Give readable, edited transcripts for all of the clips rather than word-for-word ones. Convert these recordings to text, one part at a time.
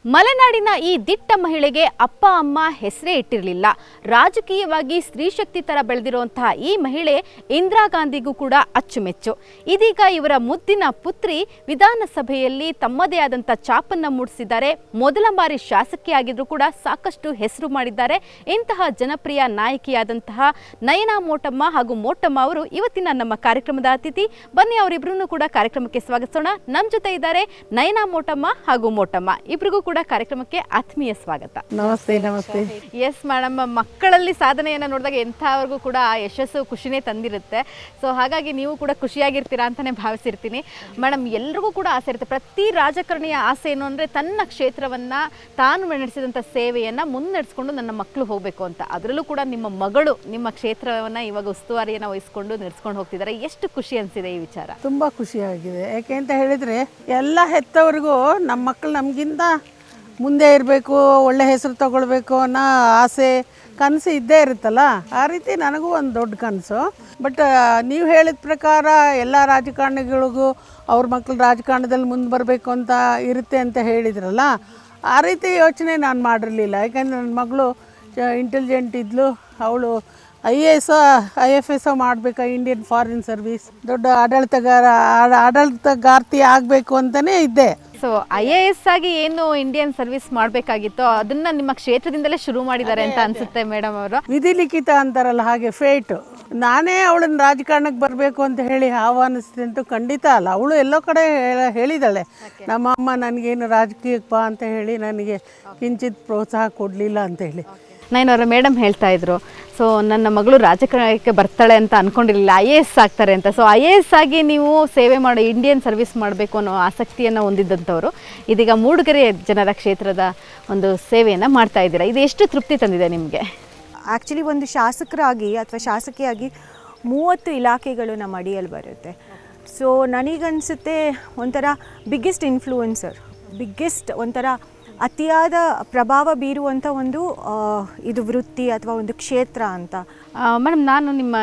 ಮಲೆನಾಡಿನ ಈ ದಿಟ್ಟ ಮಹಿಳೆಗೆ ಅಪ್ಪ ಅಮ್ಮ ಹೆಸರೇ ಇಟ್ಟಿರಲಿಲ್ಲ. ರಾಜಕೀಯವಾಗಿ ಸ್ತ್ರೀಶಕ್ತಿ ತರ ಬೆಳೆದಿರುವಂತಹ ಈ ಮಹಿಳೆ ಇಂದಿರಾ ಗಾಂಧಿಗೂ ಕೂಡ ಅಚ್ಚುಮೆಚ್ಚು. ಇದೀಗ ಇವರ ಮುದ್ದಿನ ಪುತ್ರಿ ವಿಧಾನಸಭೆಯಲ್ಲಿ ತಮ್ಮದೇ ಆದಂಥ ಛಾಪನ್ನ ಮೂಡಿಸಿದ್ದಾರೆ. ಮೊದಲ ಬಾರಿ ಶಾಸಕಿಯಾಗಿದ್ರು ಕೂಡ ಸಾಕಷ್ಟು ಹೆಸರು ಮಾಡಿದ್ದಾರೆ. ಇಂತಹ ಜನಪ್ರಿಯ ನಾಯಕಿಯಾದಂತಹ ನಯನಾ ಮೋಟಮ್ಮ ಹಾಗೂ ಮೋಟಮ್ಮ ಅವರು ಇವತ್ತಿನ ನಮ್ಮ ಕಾರ್ಯಕ್ರಮದ ಅತಿಥಿ. ಬನ್ನಿ ಅವರಿಬ್ರು ಕೂಡ ಕಾರ್ಯಕ್ರಮಕ್ಕೆ ಸ್ವಾಗತಿಸೋಣ. ನಮ್ಮ ಜೊತೆ ಇದ್ದಾರೆ ನಯನಾ ಮೋಟಮ್ಮ ಹಾಗೂ ಮೋಟಮ್ಮ. ಇಬ್ರಿಗೂ ಕೂಡ ಕಾರ್ಯಕ್ರಮಕ್ಕೆ ಆತ್ಮೀಯ ಸ್ವಾಗತ. ನಮಸ್ತೆ. ನಮಸ್ತೆ. ಎಸ್ ಮೇಡಮ್, ಮಕ್ಕಳಲ್ಲಿ ಸಾಧನೆಯನ್ನು ನೋಡಿದಾಗ ಎಂಥವ್ರಿಗೂ ಕೂಡ ಯಶಸ್ಸು ಖುಷಿನೇ ತಂದಿರುತ್ತೆ. ಸೊ ಹಾಗಾಗಿ ನೀವು ಕೂಡ ಖುಷಿಯಾಗಿರ್ತೀರಾ ಅಂತಲೇ ಭಾವಿಸಿರ್ತೀನಿ. ಮೇಡಮ್, ಎಲ್ರಿಗೂ ಕೂಡ ಆಸೆ ಇರುತ್ತೆ. ಪ್ರತಿ ರಾಜಕಾರಣಿಯ ಆಸೆ ಏನು ಅಂದರೆ ತನ್ನ ಕ್ಷೇತ್ರವನ್ನು ತಾನು ನಡೆಸಿದಂಥ ಸೇವೆಯನ್ನು ಮುನ್ನಡೆಸ್ಕೊಂಡು ನನ್ನ ಮಕ್ಕಳು ಹೋಗಬೇಕು ಅಂತ. ಅದರಲ್ಲೂ ಕೂಡ ನಿಮ್ಮ ಮಗಳು ನಿಮ್ಮ ಕ್ಷೇತ್ರವನ್ನು ಇವಾಗ ಉಸ್ತುವಾರಿಯನ್ನು ವಹಿಸ್ಕೊಂಡು ನಡೆಸ್ಕೊಂಡು ಹೋಗ್ತಿದ್ದಾರೆ. ಎಷ್ಟು ಖುಷಿ ಅನಿಸಿದೆ ಈ ವಿಚಾರ? ತುಂಬ ಖುಷಿಯಾಗಿದೆ. ಯಾಕೆ ಅಂತ ಹೇಳಿದರೆ ಎಲ್ಲ ಹೆತ್ತವರಿಗೂ ನಮ್ಮ ಮಕ್ಕಳು ನಮಗಿಂತ ಮುಂದೆ ಇರಬೇಕು, ಒಳ್ಳೆ ಹೆಸರು ತಗೊಳ್ಬೇಕು ಅನ್ನೋ ಆಸೆ ಕನಸು ಇದ್ದೇ ಇರುತ್ತಲ್ಲ. ಆ ರೀತಿ ನನಗೂ ಒಂದು ದೊಡ್ಡ ಕನಸು. ಬಟ್ ನೀವು ಹೇಳಿದ ಪ್ರಕಾರ ಎಲ್ಲ ರಾಜಕಾರಣಿಗಳಿಗೂ ಅವ್ರ ಮಕ್ಕಳು ರಾಜಕಾರಣದಲ್ಲಿ ಮುಂದೆ ಬರಬೇಕು ಅಂತ ಇರುತ್ತೆ ಅಂತ ಹೇಳಿದ್ರಲ್ಲ, ಆ ರೀತಿ ಯೋಚನೆ ನಾನು ಮಾಡಿರಲಿಲ್ಲ. ಯಾಕಂದರೆ ನನ್ನ ಮಗಳು ಇಂಟೆಲಿಜೆಂಟ್ ಇದ್ಲು. ಅವಳು IAS IFS ಮಾಡಬೇಕಾ, ಇಂಡಿಯನ್ ಫಾರಿನ್ ಸರ್ವಿಸ್, ದೊಡ್ಡ ಆಡಳಿತಗಾರ್ತಿ ಆಗಬೇಕು ಅಂತಲೇ ಇದ್ದೆ. ಸೊ IAS ಆಗಿ ಏನು ಇಂಡಿಯನ್ ಸರ್ವಿಸ್ ಮಾಡಬೇಕಾಗಿತ್ತೋ ಅದನ್ನ ನಿಮ್ಮ ಕ್ಷೇತ್ರದಿಂದಲೇ ಶುರು ಮಾಡಿದ್ದಾರೆ ಅಂತ ಅನ್ಸುತ್ತೆ ಮೇಡಮ್ ಅವರು. ವಿಧಿ ಲಿಖಿತ ಅಂತಾರಲ್ಲ, ಹಾಗೆ ಫೇಟ್. ನಾನೇ ಅವಳನ್ನ ರಾಜಕಾರಣಕ್ಕೆ ಬರಬೇಕು ಅಂತ ಹೇಳಿ ಆಹ್ವಾನಿಸ್ತೀನಿ ಅಂತೂ ಖಂಡಿತ ಅಲ್ಲ. ಅವಳು ಎಲ್ಲೋ ಕಡೆ ಹೇಳಿದಾಳೆ, ನಮ್ಮ ಅಮ್ಮ ನನಗೇನು ರಾಜಕೀಯಕ್ಕೆ ಬಾ ಅಂತ ಹೇಳಿ ನನಗೆ ಕಿಂಚಿತ್ ಪ್ರೋತ್ಸಾಹ ಕೊಡಲಿಲ್ಲ ಅಂತ ಹೇಳಿ. ನಯನವರ ಮೇಡಮ್ ಹೇಳ್ತಾ ಇದ್ರು, ಸೊ ನನ್ನ ಮಗಳು ರಾಜಕಾರಣಕ್ಕೆ ಬರ್ತಾಳೆ ಅಂತ ಅಂದ್ಕೊಂಡಿರಲಿಲ್ಲ, IAS ಆಗ್ತಾರೆ ಅಂತ. ಸೊ IAS ಆಗಿ ನೀವು ಸೇವೆ ಮಾಡಿ ಇಂಡಿಯನ್ ಸರ್ವಿಸ್ ಮಾಡಬೇಕು ಅನ್ನೋ ಆಸಕ್ತಿಯನ್ನು ಹೊಂದಿದ್ದಂಥವ್ರು ಇದೀಗ ಮೂಡಿಗೆರೆ ಜನರ ಕ್ಷೇತ್ರದ ಒಂದು ಸೇವೆಯನ್ನು ಮಾಡ್ತಾ ಇದ್ದೀರಾ. ಇದು ಎಷ್ಟು ತೃಪ್ತಿ ತಂದಿದೆ ನಿಮಗೆ? ಆ್ಯಕ್ಚುಲಿ ಒಂದು ಶಾಸಕರಾಗಿ ಅಥವಾ ಶಾಸಕಿಯಾಗಿ 30 ಇಲಾಖೆಗಳು ನಮ್ಮ ಅಡಿಯಲ್ಲಿ ಬರುತ್ತೆ. ಸೊ ನನಗನ್ಸುತ್ತೆ ಒಂಥರ ಬಿಗ್ಗೆಸ್ಟ್ ಇನ್ಫ್ಲೂಯೆನ್ಸರ್, ಒಂಥರ ಅತಿಯಾದ ಪ್ರಭಾವ ಬೀರುವಂಥ ಒಂದು ಇದು ವೃತ್ತಿ ಅಥವಾ ಒಂದು ಕ್ಷೇತ್ರ ಅಂತ. ಮೇಡಮ್, ನಾನು ನಿಮ್ಮ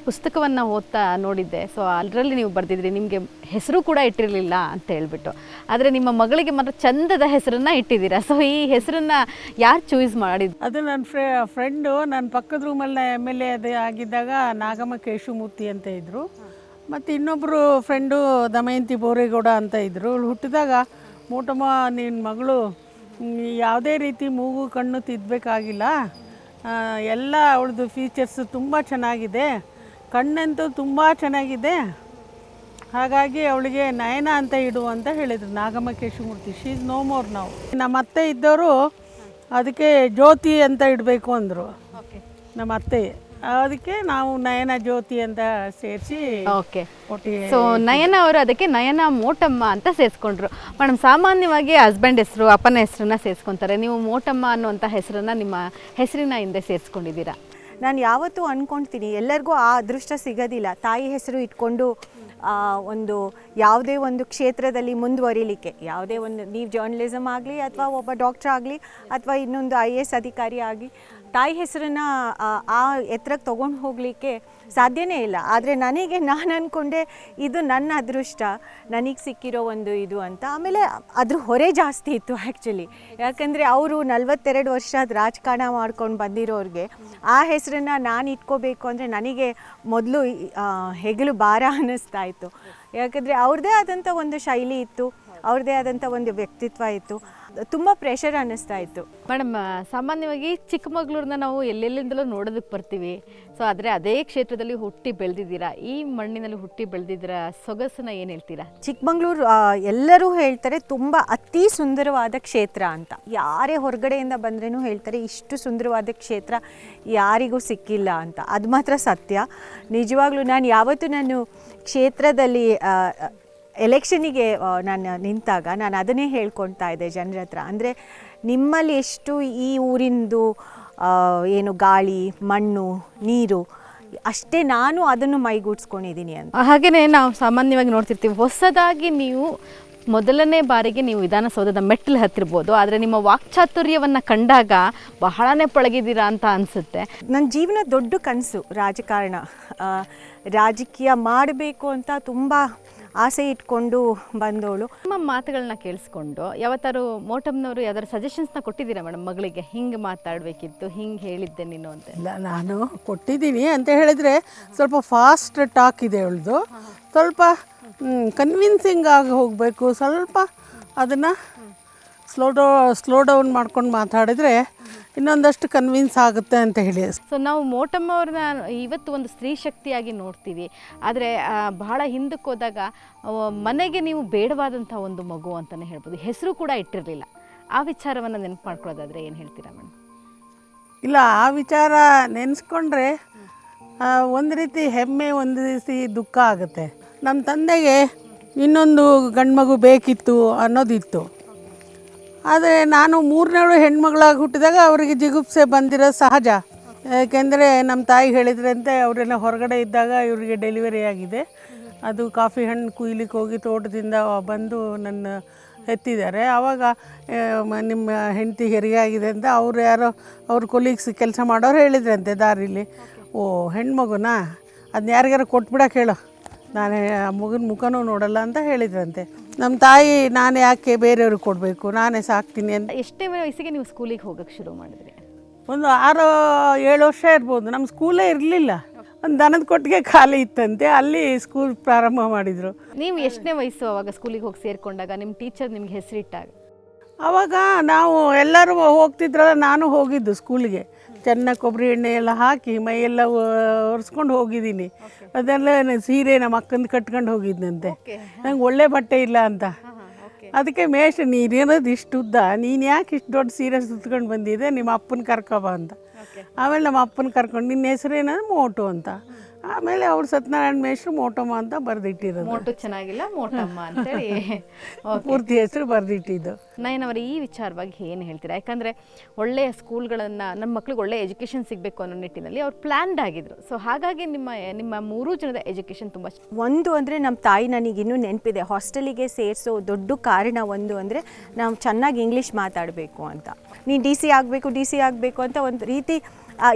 ಪುಸ್ತಕವನ್ನು ಓದ್ತಾ ನೋಡಿದ್ದೆ. ಸೊ ಅದರಲ್ಲಿ ನೀವು ಬರೆದಿದ್ರಿ ನಿಮಗೆ ಹೆಸರು ಕೂಡ ಇಟ್ಟಿರಲಿಲ್ಲ ಅಂತ ಹೇಳ್ಬಿಟ್ಟು, ಆದರೆ ನಿಮ್ಮ ಮಗಳಿಗೆ ಮಾತ್ರ ಚಂದದ ಹೆಸರನ್ನು ಇಟ್ಟಿದ್ದೀರಾ. ಸೊ ಈ ಹೆಸರನ್ನು ಯಾರು ಚೂಸ್ ಮಾಡಿದ್ದು? ಅದು ನನ್ನ ಫ್ರೆಂಡು ನನ್ನ ಪಕ್ಕದ ರೂಮಲ್ಲಿ MLA ಅದು ಆಗಿದ್ದಾಗ ನಾಗಮ್ಮ ಕೇಶವಮೂರ್ತಿ ಅಂತ ಇದ್ದರು. ಮತ್ತು ಇನ್ನೊಬ್ಬರು ಫ್ರೆಂಡು ದಮಯಂತಿ ಬೋರೇಗೌಡ ಅಂತ ಇದ್ದರು. ಅವಳು ಹುಟ್ಟಿದಾಗ, ಮೋಟಮ್ಮ ನಿನ್ನ ಮಗಳು ಯಾವುದೇ ರೀತಿ ಮೂಗು ಕಣ್ಣು ತಿದ್ದಬೇಕಾಗಿಲ್ಲ, ಎಲ್ಲ ಅವಳದು ಫೀಚರ್ಸು ತುಂಬ ಚೆನ್ನಾಗಿದೆ, ಕಣ್ಣಂತೂ ತುಂಬ ಚೆನ್ನಾಗಿದೆ, ಹಾಗಾಗಿ ಅವಳಿಗೆ ನಯನ ಅಂತ ಇಡು ಅಂತ ಹೇಳಿದರು Nagamma Keshavamurthy. She is no more ನಾವು. ನಮ್ಮ ಅತ್ತೆ ಇದ್ದವರು ಅದಕ್ಕೆ ಜ್ಯೋತಿ ಅಂತ ಇಡಬೇಕು ಅಂದರು ನಮ್ಮ ಅತ್ತೆ. ಅದಕ್ಕೆ ನಾವು ನಯನ ಜ್ಯೋತಿ ಅಂತ ಸೇರಿಸಿ ಓಕೆ. ಸೊ ನಯನ ಅವರು ಅದಕ್ಕೆ ನಯನ ಮೋಟಮ್ಮ ಅಂತ ಸೇರಿಸ್ಕೊಂಡ್ರು. ಮೇಡಮ್, ಸಾಮಾನ್ಯವಾಗಿ ಹಸ್ಬೆಂಡ್ ಹೆಸರು ಅಪ್ಪನ ಹೆಸರನ್ನ ಸೇರಿಸ್ಕೊತಾರೆ. ನೀವು ಮೋಟಮ್ಮ ಅನ್ನುವಂಥ ಹೆಸರನ್ನು ನಿಮ್ಮ ಹೆಸರಿನ ಹಿಂದೆ ಸೇರಿಸ್ಕೊಂಡಿದ್ದೀರಾ. ನಾನು ಯಾವತ್ತೂ ಅಂದ್ಕೊಳ್ತೀನಿ ಎಲ್ಲರಿಗೂ ಆ ಅದೃಷ್ಟ ಸಿಗೋದಿಲ್ಲ. ತಾಯಿ ಹೆಸರು ಇಟ್ಕೊಂಡು ಒಂದು ಯಾವುದೇ ಒಂದು ಕ್ಷೇತ್ರದಲ್ಲಿ ಮುಂದುವರಿಲಿಕ್ಕೆ, ಯಾವುದೇ ಒಂದು ನೀವು ಜರ್ನಲಿಸಮ್ ಆಗಲಿ ಅಥವಾ ಒಬ್ಬ ಡಾಕ್ಟ್ರ್ ಆಗಲಿ ಅಥವಾ ಇನ್ನೊಂದು IAS ಅಧಿಕಾರಿ ಆಗಲಿ, ತಾಯಿ ಹೆಸರನ್ನು ಆ ಎತ್ತರಕ್ಕೆ ತೊಗೊಂಡು ಹೋಗಲಿಕ್ಕೆ ಸಾಧ್ಯನೇ ಇಲ್ಲ. ಆದರೆ ನಾನು ಅಂದ್ಕೊಂಡೆ ಇದು ನನ್ನ ಅದೃಷ್ಟ, ನನಗೆ ಸಿಕ್ಕಿರೋ ಒಂದು ಇದು ಅಂತ. ಆಮೇಲೆ ಅದ್ರ ಹೊರೆ ಜಾಸ್ತಿ ಇತ್ತು ಆ್ಯಕ್ಚುಲಿ. ಯಾಕಂದರೆ ಅವರು 42 ವರ್ಷ ರಾಜಕಾರಣ ಮಾಡ್ಕೊಂಡು ಬಂದಿರೋರಿಗೆ ಆ ಹೆಸರನ್ನು ನಾನು ಇಟ್ಕೋಬೇಕು ಅಂದರೆ ನನಗೆ ಮೊದಲು ಹೆಗಲು ಭಾರ ಅನ್ನಿಸ್ತಾ ಇತ್ತು. ಯಾಕಂದರೆ ಅವ್ರದ್ದೇ ಆದಂಥ ಒಂದು ಶೈಲಿ ಇತ್ತು, ಅವ್ರದ್ದೇ ಆದಂಥ ಒಂದು ವ್ಯಕ್ತಿತ್ವ ಇತ್ತು. ತುಂಬ ಪ್ರೆಷರ್ ಅನ್ನಿಸ್ತಾ ಇತ್ತು. ಮೇಡಮ್, ಸಾಮಾನ್ಯವಾಗಿ ಚಿಕ್ಕಮಗಳೂರನ್ನ ನಾವು ಎಲ್ಲೆಲ್ಲಿಂದಲೂ ನೋಡೋದಕ್ಕೆ ಬರ್ತೀವಿ. ಸೊ ಆದರೆ ಅದೇ ಕ್ಷೇತ್ರದಲ್ಲಿ ಹುಟ್ಟಿ ಬೆಳೆದಿದ್ದೀರಾ, ಈ ಮಣ್ಣಿನಲ್ಲಿ ಹುಟ್ಟಿ ಬೆಳೆದಿದ್ದೀರಾ, ಸೊಗಸನ್ನ ಏನು ಹೇಳ್ತೀರಾ? ಚಿಕ್ಕಮಗಳೂರು ಎಲ್ಲರೂ ಹೇಳ್ತಾರೆ ತುಂಬ ಅತಿ ಸುಂದರವಾದ ಕ್ಷೇತ್ರ ಅಂತ. ಯಾರೇ ಹೊರಗಡೆಯಿಂದ ಬಂದ್ರೂ ಹೇಳ್ತಾರೆ ಇಷ್ಟು ಸುಂದರವಾದ ಕ್ಷೇತ್ರ ಯಾರಿಗೂ ಸಿಕ್ಕಿಲ್ಲ ಅಂತ. ಅದು ಮಾತ್ರ ಸತ್ಯ. ನಿಜವಾಗ್ಲೂ ನಾನು ಯಾವತ್ತೂ ಕ್ಷೇತ್ರದಲ್ಲಿ ಎಲೆಕ್ಷನಿಗೆ ನಾನು ನಿಂತಾಗ ನಾನು ಅದನ್ನೇ ಹೇಳ್ಕೊಳ್ತಾ ಇದ್ದೆ ಜನರ ಹತ್ರ. ಅಂದರೆ ನಿಮ್ಮಲ್ಲಿ ಎಷ್ಟು ಈ ಊರಿಂದು ಏನು ಗಾಳಿ, ಮಣ್ಣು, ನೀರು, ಅಷ್ಟೇ ನಾನು ಅದನ್ನು ಮೈಗೂಡಿಸ್ಕೊಂಡಿದ್ದೀನಿ ಅಂತ. ಹಾಗೆಯೇ ನಾವು ಸಾಮಾನ್ಯವಾಗಿ ನೋಡ್ತಿರ್ತೀವಿ, ಹೊಸದಾಗಿ ನೀವು ಮೊದಲನೇ ಬಾರಿಗೆ ನೀವು ವಿಧಾನಸೌಧದ ಮೆಟ್ಟಲು ಹತ್ತಿರ್ಬೋದು, ಆದರೆ ನಿಮ್ಮ ವಾಕ್ಚಾತುರ್ಯವನ್ನು ಕಂಡಾಗ ಬಹಳನೇ ಪಳಗಿದ್ದೀರಾ ಅಂತ ಅನಿಸುತ್ತೆ. ನನ್ನ ಜೀವನ ದೊಡ್ಡ ಕನಸು ರಾಜಕಾರಣ, ರಾಜಕೀಯ ಮಾಡಬೇಕು ಅಂತ ತುಂಬ ಆಸೆ ಇಟ್ಕೊಂಡು ಬಂದವಳು. ನಿಮ್ಮ ಮಾತುಗಳನ್ನ ಕೇಳಿಸ್ಕೊಂಡು ಯಾವತ್ತಾರು ಮೋಟಮ್ನವರು ಯಾವ್ದಾದ್ರು ಸಜೆಷನ್ಸ್ನ ಕೊಟ್ಟಿದ್ದೀರಾ ಮೇಡಮ್ ಮಗಳಿಗೆ, ಹಿಂಗೆ ಮಾತಾಡಬೇಕಿತ್ತು, ಹಿಂಗೆ ಹೇಳಿದ್ದೆ ನೀನು ಅಂತ? ಇಲ್ಲ, ನಾನು ಕೊಟ್ಟಿದ್ದೀನಿ ಅಂತ ಹೇಳಿದರೆ ಸ್ವಲ್ಪ ಫಾಸ್ಟ್ ಟಾಕ್ ಇದೆ ಅವಳದು, ಸ್ವಲ್ಪ ಕನ್ವಿನ್ಸಿಂಗ್ ಆಗಿ ಹೋಗಬೇಕು, ಸ್ವಲ್ಪ ಅದನ್ನು ಸ್ಲೋ ಡೌನ್ ಮಾಡ್ಕೊಂಡು ಮಾತಾಡಿದರೆ ಇನ್ನೊಂದಷ್ಟು ಕನ್ವಿನ್ಸ್ ಆಗುತ್ತೆ ಅಂತ ಹೇಳಿ. ಸೊ ನಾವು ಮೋಟಮ್ಮ ಅವ್ರನ್ನ ಇವತ್ತು ಒಂದು ಸ್ತ್ರೀ ಶಕ್ತಿಯಾಗಿ ನೋಡ್ತೀವಿ, ಆದರೆ ಬಹಳ ಹಿಂದಕ್ಕೆ ಹೋದಾಗ ಮನೆಗೆ ನೀವು ಬೇಡವಾದಂಥ ಒಂದು ಮಗು ಅಂತಲೇ ಹೇಳ್ಬೋದು, ಹೆಸರು ಕೂಡ ಇಟ್ಟಿರಲಿಲ್ಲ. ಆ ವಿಚಾರವನ್ನು ನೆನಪು ಮಾಡ್ಕೊಳ್ಳೋದಾದರೆ ಏನು ಹೇಳ್ತೀರಾ ಮೇಡಮ್? ಇಲ್ಲ, ಆ ವಿಚಾರ ನೆನೆಸ್ಕೊಂಡ್ರೆ ಒಂದು ರೀತಿ ಹೆಮ್ಮೆ, ಒಂದು ರೀತಿ ದುಃಖ ಆಗುತ್ತೆ. ನಮ್ಮ ತಂದೆಗೆ ಇನ್ನೊಂದು ಗಂಡು ಮಗು ಬೇಕಿತ್ತು ಅನ್ನೋದಿತ್ತು, ಆದರೆ ನಾನು 3ನೇಳು ಹೆಣ್ಮಗಳಾಗಿ ಹುಟ್ಟಿದಾಗ ಅವರಿಗೆ ಜಿಗುಪ್ಸೆ ಬಂದಿರೋ ಸಹಜ. ಯಾಕೆಂದರೆ ನಮ್ಮ ತಾಯಿ ಹೇಳಿದ್ರಂತೆ, ಅವರೆಲ್ಲ ಹೊರಗಡೆ ಇದ್ದಾಗ ಇವರಿಗೆ ಡೆಲಿವರಿ ಆಗಿದೆ, ಅದು ಕಾಫಿ ಹಣ್ಣು ಕುಯ್ಲಿಕ್ಕೆ ಹೋಗಿ ತೋಟದಿಂದ ಬಂದು ನನ್ನ ಎತ್ತಿದ್ದಾರೆ. ಆವಾಗ ನಿಮ್ಮ ಹೆಂಡತಿ ಹೆರಿಗೆ ಆಗಿದೆ ಅಂತ ಅವ್ರು ಯಾರೋ ಅವ್ರ ಕೊಲೀಗ್ಸ್ ಕೆಲಸ ಮಾಡೋರು ಹೇಳಿದ್ರಂತೆ ದಾರಿಲಿ. ಓ, ಹೆಣ್ಮಗುನಾ, ಅದನ್ನ ಯಾರಿಗಾರು ಕೊಟ್ಬಿಡಕ್ಕೆ ಹೇಳೋ, ನಾನು ಆ ಮಗನ ಮುಖನೂ ನೋಡಲ್ಲ ಅಂತ ಹೇಳಿದ್ರಂತೆ. ನಮ್ಮ ತಾಯಿ ನಾನು ಯಾಕೆ ಬೇರೆಯವ್ರಿಗೆ ಕೊಡಬೇಕು, ನಾನೇ ಸಾಕ್ತೀನಿ ಅಂತ. ಎಷ್ಟೇ ವಯಸ್ಸಿಗೆ ನೀವು ಸ್ಕೂಲಿಗೆ ಹೋಗೋಕ್ಕೆ ಶುರು ಮಾಡಿದ್ರಿ? ಒಂದು 6-7 ವರ್ಷ ಇರ್ಬೋದು. ನಮ್ಮ ಸ್ಕೂಲೇ ಇರಲಿಲ್ಲ, ಒಂದು ದನದ ಕೊಟ್ಟಿಗೆ ಖಾಲಿ ಇತ್ತಂತೆ, ಅಲ್ಲಿ ಸ್ಕೂಲ್ ಪ್ರಾರಂಭ ಮಾಡಿದರು. ನೀವು ಎಷ್ಟನೇ ವಯಸ್ಸು ಅವಾಗ ಸ್ಕೂಲಿಗೆ ಹೋಗಿ ಸೇರಿಕೊಂಡಾಗ, ನಿಮ್ಮ ಟೀಚರ್ ನಿಮ್ಗೆ ಹೆಸರಿಟ್ಟಾಗ? ಆವಾಗ ನಾವು ಎಲ್ಲರೂ ಹೋಗ್ತಿದ್ರಲ್ಲ, ನಾನು ಹೋಗಿದ್ದು ಸ್ಕೂಲಿಗೆ, ಚೆನ್ನಾಗಿ ಕೊಬ್ಬರಿ ಎಣ್ಣೆ ಎಲ್ಲ ಹಾಕಿ ಮೈಯೆಲ್ಲ ಒರೆಸ್ಕೊಂಡು ಹೋಗಿದ್ದೀನಿ. ಅದೆಲ್ಲ ಸೀರೆ ನಮ್ಮ ಅಕ್ಕಂದು ಕಟ್ಕೊಂಡು ಹೋಗಿದ್ದಂತೆ, ನಂಗೆ ಒಳ್ಳೆ ಬಟ್ಟೆ ಇಲ್ಲ ಅಂತ. ಅದಕ್ಕೆ ಮೇಷ್ಟ್ರು, ನೀನೇನೋದು ಇಷ್ಟು ಉದ್ದ, ನೀನು ಯಾಕೆ ಇಷ್ಟು ದೊಡ್ಡ ಸೀರೆ ಸುತ್ಕೊಂಡು ಬಂದಿದೆ, ನಿಮ್ಮ ಅಪ್ಪನ ಕರ್ಕೊಬ ಅಂತ. ಆಮೇಲೆ ನಮ್ಮ ಅಪ್ಪನ ಕರ್ಕೊಂಡು, ನಿನ್ನ ಹೆಸರೇನ ಮೋಟು ಅಂತ. ಆಮೇಲೆ ಅವ್ರು ಸತ್ಯನಾರಾಯಣ ಮೇಷ್ಟ್ರು ಮೋಟಮ್ಮ ಅಂತ ಬರೆದಿಟ್ಟಿರೋದು. ಮೋಟು ಚೆನ್ನಾಗಿಲ್ಲ, ಮೋಟಮ್ಮ ಅಂತೇಳಿ ಪೂರ್ತಿ ಹೆಸರು ಬರೆದಿಟ್ಟಿದ್ದು. ನಯನವರ ಈ ವಿಚಾರವಾಗಿ ಏನು ಹೇಳ್ತೀರಾ? ಯಾಕಂದರೆ ಒಳ್ಳೆಯ ಸ್ಕೂಲ್ಗಳನ್ನು, ನಮ್ಮ ಮಕ್ಳಿಗೆ ಒಳ್ಳೆಯ ಎಜುಕೇಷನ್ ಸಿಗಬೇಕು ಅನ್ನೋ ನಿಟ್ಟಿನಲ್ಲಿ ಅವ್ರು ಪ್ಲ್ಯಾನ್ಡ್ ಆಗಿದ್ರು. ಸೊ ಹಾಗಾಗಿ ನಿಮ್ಮ 3 ಜನದ ಎಜುಕೇಷನ್ ತುಂಬ ಒಂದು ಅಂದರೆ ನಮ್ಮ ತಾಯಿ ನನಗಿನ್ನೂ ನೆನಪಿದೆ, ಹಾಸ್ಟೆಲಿಗೆ ಸೇರಿಸೋ ದೊಡ್ಡ ಕಾರಣ ಒಂದು ಅಂದರೆ ನಾವು ಚೆನ್ನಾಗಿ ಇಂಗ್ಲೀಷ್ ಮಾತಾಡಬೇಕು ಅಂತ. ನೀನು ಡಿ ಸಿ ಆಗಬೇಕು ಅಂತ ಒಂದು ರೀತಿ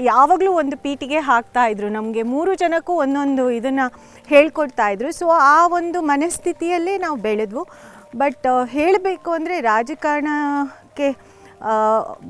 ಯಾವಾಗಲೂ ಒಂದು ಪೀಟಿಗೆ ಹಾಕ್ತಾಯಿದ್ರು ನಮಗೆ. 3 ಜನಕ್ಕೂ ಒಂದೊಂದು ಇದನ್ನು ಹೇಳ್ಕೊಡ್ತಾಯಿದ್ರು. ಸೊ ಆ ಒಂದು ಮನಸ್ಥಿತಿಯಲ್ಲೇ ನಾವು ಬೆಳೆದ್ವು. ಬಟ್ ಹೇಳಬೇಕು ಅಂದರೆ ರಾಜಕಾರಣಕ್ಕೆ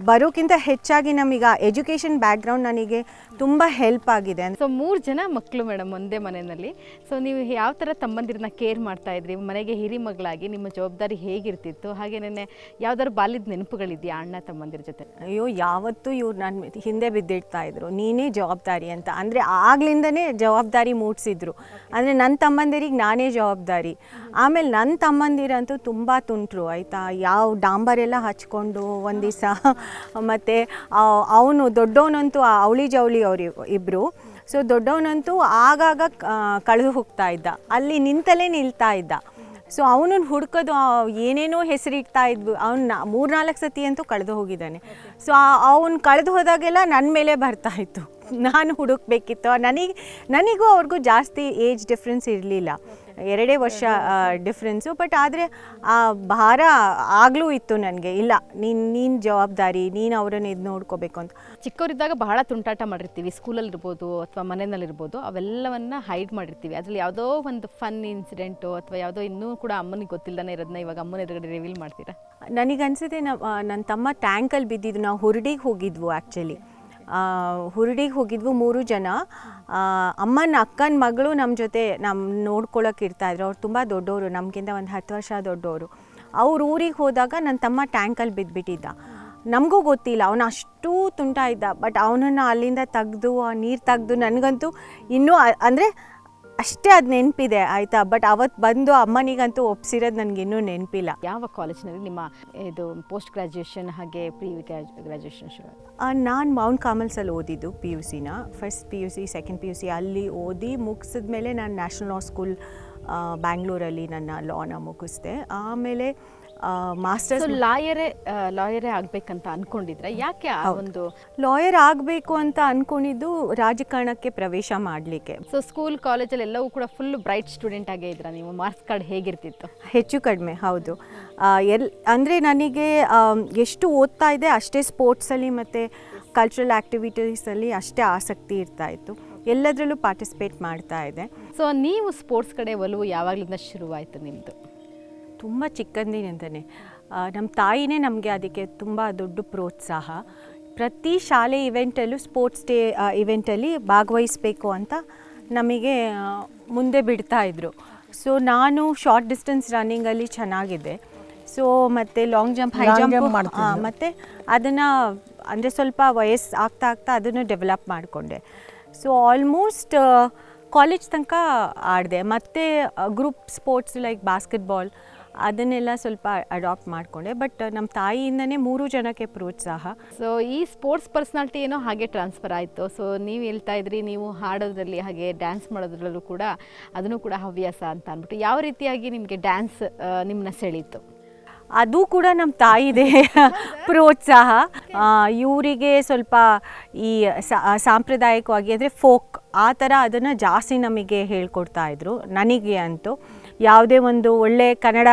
ಬರೋಕ್ಕಿಂತ ಹೆಚ್ಚಾಗಿ ನಮೀಗ ಎಜುಕೇಷನ್ ಬ್ಯಾಕ್ಗ್ರೌಂಡ್ ನನಗೆ ತುಂಬ ಹೆಲ್ಪ್ ಆಗಿದೆ. ಸೊ 3 ಜನ ಮಕ್ಕಳು ಮೇಡಮ್ ಒಂದೇ ಮನೆಯಲ್ಲಿ. ಸೊ ನೀವು ಯಾವ ಥರ ತಮ್ಮಂದಿರನ್ನ ಕೇರ್ ಮಾಡ್ತಾಯಿದ್ರಿ? ಮನೆಗೆ ಹಿರಿ ಮಗಳಾಗಿ ನಿಮ್ಮ ಜವಾಬ್ದಾರಿ ಹೇಗಿರ್ತಿತ್ತು? ಹಾಗೇನೇ ಯಾವ್ದಾದ್ರು ಬಾಲ್ಯದ ನೆನಪುಗಳಿದೆಯಾ ಅಣ್ಣ ತಮ್ಮಂದಿರ ಜೊತೆ? ಅಯ್ಯೋ, ಯಾವತ್ತೂ ಇವ್ರು ನನ್ನ ಹಿಂದೆ ಬಿದ್ದಿಡ್ತಾಯಿದ್ರು, ನೀನೇ ಜವಾಬ್ದಾರಿ ಅಂತ. ಅಂದರೆ ಆಗ್ಲಿಂದನೇ ಜವಾಬ್ದಾರಿ ಮೂಡಿಸಿದ್ರು. ಅಂದರೆ ನನ್ನ ತಮ್ಮಂದಿರಿಗೆ ನಾನೇ ಜವಾಬ್ದಾರಿ. ಆಮೇಲೆ ನನ್ನ ತಮ್ಮಂದಿರಂತೂ ತುಂಬ ತುಂಟರು ಆಯಿತಾ, ಯಾವ ಡಾಂಬರೆಲ್ಲ ಹಚ್ಕೊಂಡು ಒಂದು ದಿವಸ. ಮತ್ತು ಅವನು ದೊಡ್ಡವನಂತೂ ಅವಳಿ ಜವಳಿ ಅವರು ಇಬ್ಬರು. ಸೊ ದೊಡ್ಡವನಂತೂ ಆಗಾಗ ಕಳೆದು ಹೋಗ್ತಾ ಇದ್ದ, ಅಲ್ಲಿ ನಿಂತಲೇ ನಿಲ್ತಾ ಇದ್ದ. ಸೊ ಅವನನ್ನು ಹುಡ್ಕೋದು ಏನೇನೋ ಹೆಸರಿಡ್ತಾ ಇದ್ವು. ಅವ್ನು 3-4 ಸತಿ ಅಂತೂ ಕಳೆದು ಹೋಗಿದ್ದಾನೆ. ಸೊ ಅವ್ನು ಕಳೆದು ಹೋದಾಗೆಲ್ಲ ನನ್ನ ಮೇಲೆ ಬರ್ತಾಯಿತ್ತು, ನಾನು ಹುಡುಕ್ಬೇಕಿತ್ತು. ನನಗೂ ಅವ್ರಿಗೂ ಜಾಸ್ತಿ ಏಜ್ ಡಿಫ್ರೆನ್ಸ್ ಇರಲಿಲ್ಲ, 2 ವರ್ಷ ಡಿಫ್ರೆನ್ಸು. ಬಟ್ ಆದರೆ ಆ ಭಾರ ಆಗಲೂ ಇತ್ತು ನನಗೆ, ಇಲ್ಲ ನೀನು ಜವಾಬ್ದಾರಿ, ನೀನು ಅವರನ್ನು ಇದು ನೋಡ್ಕೋಬೇಕು ಅಂತ. ಚಿಕ್ಕವರಿದ್ದಾಗ ಬಹಳ ತುಂಟಾಟ ಮಾಡಿರ್ತೀವಿ, ಸ್ಕೂಲಲ್ಲಿರ್ಬೋದು ಅಥವಾ ಮನೆಯಲ್ಲಿರ್ಬೋದು, ಅವೆಲ್ಲವನ್ನು ಹೈಡ್ ಮಾಡಿರ್ತೀವಿ. ಅದರಲ್ಲಿ ಯಾವುದೋ ಒಂದು ಫನ್ ಇನ್ಸಿಡೆಂಟು ಅಥವಾ ಯಾವುದೋ ಇನ್ನೂ ಕೂಡ ಅಮ್ಮನಿಗೆ ಗೊತ್ತಿಲ್ಲದೇ ಇರೋದನ್ನ ಇವಾಗ ಅಮ್ಮನ ಎದುರುಗಡೆ ರಿವೀಲ್ ಮಾಡ್ತೀರಾ? ನನಗನ್ಸುತ್ತೆ ನನ್ನ ತಮ್ಮ ಟ್ಯಾಂಕಲ್ಲಿ ಬಿದ್ದಿದ್ದು. ನಾವು ಹುರುಡಿಗೆ ಹೋಗಿದ್ವು, ಆ್ಯಕ್ಚುಲಿ ಹುರುಡಿಗೆ ಹೋಗಿದ್ವು 3 ಜನ. ಅಮ್ಮನ ಅಕ್ಕನ ಮಗಳು ನಮ್ಮ ಜೊತೆ ನೋಡ್ಕೊಳ್ಳೋಕೆ ಇರ್ತಾಯಿದ್ರು. ಅವ್ರು ತುಂಬ ದೊಡ್ಡವರು, ನಮಗಿಂತ ಒಂದು 10 ವರ್ಷ ದೊಡ್ಡವರು. ಅವ್ರ ಊರಿಗೆ ಹೋದಾಗ ನನ್ನ ತಮ್ಮ ಟ್ಯಾಂಕಲ್ಲಿ ಬಿದ್ದುಬಿಟ್ಟಿದ್ದ. ನಮಗೂ ಗೊತ್ತಿಲ್ಲ, ಅವನು ಅಷ್ಟೂ ತುಂಟ ಇದ್ದ. ಬಟ್ ಅವನನ್ನು ಅಲ್ಲಿಂದ ತೆಗೆದು ನೀರು ತೆಗೆದು ನನಗಂತೂ ಇನ್ನೂ ಅಂದರೆ ಅಷ್ಟೇ ಅದು ನೆನಪಿದೆ ಆಯಿತಾ. ಬಟ್ ಅವತ್ತು ಬಂದು ಅಮ್ಮನಿಗಂತೂ ಒಪ್ಸಿರೋದು ನನಗಿನ್ನೂ ನೆನಪಿಲ್ಲ. ಯಾವ ಕಾಲೇಜಿನಲ್ಲಿ ನಿಮ್ಮ ಇದು ಪೋಸ್ಟ್ ಗ್ರ್ಯಾಜುಯೇಷನ್ ಹಾಗೆ ಪ್ರೀ ಗ್ರ್ಯಾಜುಯೇಷನ್ ಶುರು? ನಾನು ಮೌಂಟ್ ಕಾಮಲ್ಸಲ್ಲಿ ಓದಿದ್ದು PUC. First PUC, second PUC ಅಲ್ಲಿ ಓದಿ ಮುಗಿಸಿದ್ಮೇಲೆ ನಾನು ನ್ಯಾಷನಲ್ ಲಾ ಸ್ಕೂಲ್ ಬ್ಯಾಂಗ್ಳೂರಲ್ಲಿ ನನ್ನ ಲಾನ ಮುಗಿಸ್ದೆ. ಆಮೇಲೆ ಮಾಸ್ಟರ್ಸ್ ಲಾಯರೇ ಆಗಬೇಕಂತ ಅಂದ್ಕೊಂಡಿದ್ರೆ ಯಾಕೆ ಆ ಒಂದು ಲಾಯರ್ ಆಗಬೇಕು ಅಂತ ಅಂದ್ಕೊಂಡಿದ್ದು ರಾಜಕಾರಣಕ್ಕೆ ಪ್ರವೇಶ ಮಾಡಲಿಕ್ಕೆ. ಸೊ ಸ್ಕೂಲ್ ಕಾಲೇಜಲ್ಲಿ ಎಲ್ಲವೂ ಕೂಡ ಫುಲ್ ಬ್ರೈಟ್ ಸ್ಟೂಡೆಂಟ್ ಆಗೇ ಇದ್ರ ನೀವು? ಮಾರ್ಕ್ಸ್ ಕಾರ್ಡ್ ಹೇಗಿರ್ತಿತ್ತು? ಹೆಚ್ಚು ಕಡಿಮೆ, ಹೌದು. ಅಂದರೆ ನನಗೆ ಎಷ್ಟು ಓದ್ತಾ ಇದೆ ಅಷ್ಟೇ ಸ್ಪೋರ್ಟ್ಸಲ್ಲಿ ಮತ್ತು ಕಲ್ಚರಲ್ ಆ್ಯಕ್ಟಿವಿಟೀಸಲ್ಲಿ ಅಷ್ಟೇ ಆಸಕ್ತಿ ಇರ್ತಾಯಿತ್ತು. ಎಲ್ಲದರಲ್ಲೂ ಪಾರ್ಟಿಸಿಪೇಟ್ ಮಾಡ್ತಾ ಇದೆ. ಸೊ ನೀವು ಸ್ಪೋರ್ಟ್ಸ್ ಕಡೆ ಒಲವು ಯಾವಾಗಲಿಂದ ಶುರುವಾಯಿತು ನಿಮ್ಮದು? ತುಂಬ ಚಿಕ್ಕಂದಿನಿಂದನೇ ನಮ್ಮ ತಾಯಿನೇ ನಮಗೆ ಅದಕ್ಕೆ ತುಂಬ ದೊಡ್ಡ ಪ್ರೋತ್ಸಾಹ. ಪ್ರತಿ ಶಾಲೆ ಇವೆಂಟಲ್ಲೂ ಸ್ಪೋರ್ಟ್ಸ್ ಡೇ ಇವೆಂಟಲ್ಲಿ ಭಾಗವಹಿಸಬೇಕು ಅಂತ ನಮಗೆ ಮುಂದೆ ಬಿಡ್ತಾಯಿದ್ರು. ಸೊ ನಾನು ಶಾರ್ಟ್ ಡಿಸ್ಟೆನ್ಸ್ ರನ್ನಿಂಗಲ್ಲಿ ಚೆನ್ನಾಗಿದ್ದೆ. ಸೊ ಮತ್ತು ಲಾಂಗ್ ಜಂಪ್, ಹೈ ಜಂಪ್ ಮತ್ತು ಅದನ್ನು ಅಂದರೆ ಸ್ವಲ್ಪ ವಯಸ್ಸು ಆಗ್ತಾ ಅದನ್ನು ಡೆವಲಪ್ ಮಾಡಿಕೊಂಡೆ. ಸೊ ಆಲ್ಮೋಸ್ಟ್ ಕಾಲೇಜ್ ತನಕ ಆಡಿದೆ. ಮತ್ತು ಗ್ರೂಪ್ ಸ್ಪೋರ್ಟ್ಸ್ ಲೈಕ್ ಬಾಸ್ಕೆಟ್ಬಾಲ್ ಅದನ್ನೆಲ್ಲ ಸ್ವಲ್ಪ ಅಡಾಪ್ಟ್ ಮಾಡಿಕೊಂಡೆ. ಬಟ್ ನಮ್ಮ ತಾಯಿಯಿಂದನೇ 3 ಜನಕ್ಕೆ ಪ್ರೋತ್ಸಾಹ. ಸೊ ಈ ಸ್ಪೋರ್ಟ್ಸ್ ಪರ್ಸ್ನಾಲಿಟಿ ಏನೋ ಹಾಗೆ ಟ್ರಾನ್ಸ್ಫರ್ ಆಯಿತು. ಸೊ ನೀವು ಹೇಳ್ತಾ ಇದ್ರಿ ನೀವು ಹಾಡೋದ್ರಲ್ಲಿ ಹಾಗೆ ಡ್ಯಾನ್ಸ್ ಮಾಡೋದ್ರಲ್ಲೂ ಕೂಡ ಅದನ್ನು ಕೂಡ ಹವ್ಯಾಸ ಅಂತ ಅಂದ್ಬಿಟ್ಟು, ಯಾವ ರೀತಿಯಾಗಿ ನಿಮಗೆ ಡ್ಯಾನ್ಸ್ ನಿಮ್ಮನ್ನ ಸೆಳೀತು? ಅದು ಕೂಡ ನಮ್ಮ ತಾಯಿದೇ ಪ್ರೋತ್ಸಾಹ. ಇವರಿಗೆ ಸ್ವಲ್ಪ ಈ ಸಾಂಪ್ರದಾಯಿಕವಾಗಿ ಅಂದರೆ ಫೋಕ್ ಆ ಥರ ಅದನ್ನು ಜಾಸ್ತಿ ನಮಗೆ ಹೇಳ್ಕೊಡ್ತಾಯಿದ್ರು. ನನಗೆ ಅಂತೂ ಯಾವುದೇ ಒಂದು ಒಳ್ಳೆ ಕನ್ನಡ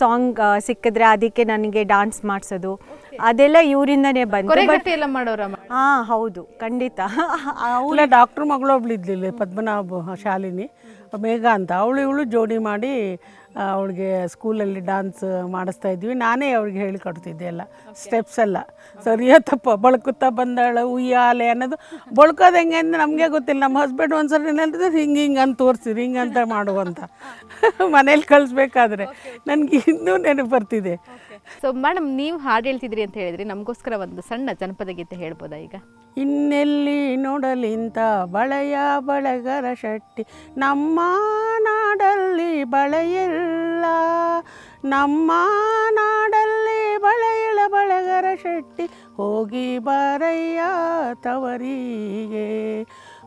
ಸಾಂಗ್ ಸಿಕ್ಕಿದ್ರೆ ಅದಕ್ಕೆ ನನಗೆ ಡಾನ್ಸ್ ಮಾಡಿಸೋದು ಅದೆಲ್ಲ ಇವರಿಂದನೇ ಬಂತು. ಎಲ್ಲ ಮಾಡೋರ? ಹಾಂ ಹೌದು, ಖಂಡಿತ. ಅವಳ ಡಾಕ್ಟ್ರ್ ಮಗಳು ಒಬ್ಳು ಇದ್ಲಿಲ್ಲ, ಪದ್ಮನಾಭ ಶಾಲಿನಿ ಮೇಘ ಅಂತ, ಇವಳು ಜೋಡಿ ಮಾಡಿ ಅವಳಿಗೆ ಸ್ಕೂಲಲ್ಲಿ ಡಾನ್ಸ್ ಮಾಡಿಸ್ತಾ ಇದ್ವಿ. ನಾನೇ ಅವ್ಳಿಗೆ ಹೇಳಿಕೊಡ್ತಿದ್ದೆ ಎಲ್ಲ ಸ್ಟೆಪ್ಸ್ ಎಲ್ಲ. ಸರಿಯೋ ತಪ್ಪ ಬಳ್ಕುತ್ತಾ ಬಂದಾಳು ಉಯ್ಯಾಲೆ ಅನ್ನೋದು. ಬಳ್ಕೋದು ಹೆಂಗೆ ಅಂದರೆ ನಮಗೆ ಗೊತ್ತಿಲ್ಲ. ನಮ್ಮ ಹಸ್ಬೆಂಡ್ ಒಂದ್ಸರಿ ಏನಾದ್ರೆ ಹಿಂಗೆ ಅಂತ ತೋರಿಸಿರಿ, ಹಿಂಗಂತ ಮಾಡುವಂತ ಮನೇಲಿ ಕಳಿಸ್ಬೇಕಾದ್ರೆ ನನಗೆ ಇನ್ನೂ ನೆನಪು ಬರ್ತಿದೆ. ಸೊ ಮೇಡಮ್, ನೀವು ಹಾಡು ಹೇಳ್ತಿದ್ರಿ ಅಂತ ಹೇಳಿದ್ರಿ, ನಮಗೋಸ್ಕರ ಒಂದು ಸಣ್ಣ ಜನಪದ ಗೀತೆ ಹೇಳ್ಬೋದಾ ಈಗ? ಇನ್ನೆಲ್ಲಿ ನೋಡಲಿಂತ ಬಳೆಯ ಬಳಗರ ಶೆಟ್ಟಿ, ನಮ್ಮ ನಾಡಲ್ಲಿ ಬಳೆಯಿಲ್ಲ, ನಮ್ಮ ನಾಡಲ್ಲಿ ಬಳೆಯಿಲ್ಲ ಬಳಗರ ಶೆಟ್ಟಿ, ಹೋಗಿ ಬಾರಯ್ಯ ತವರಿಗೆ,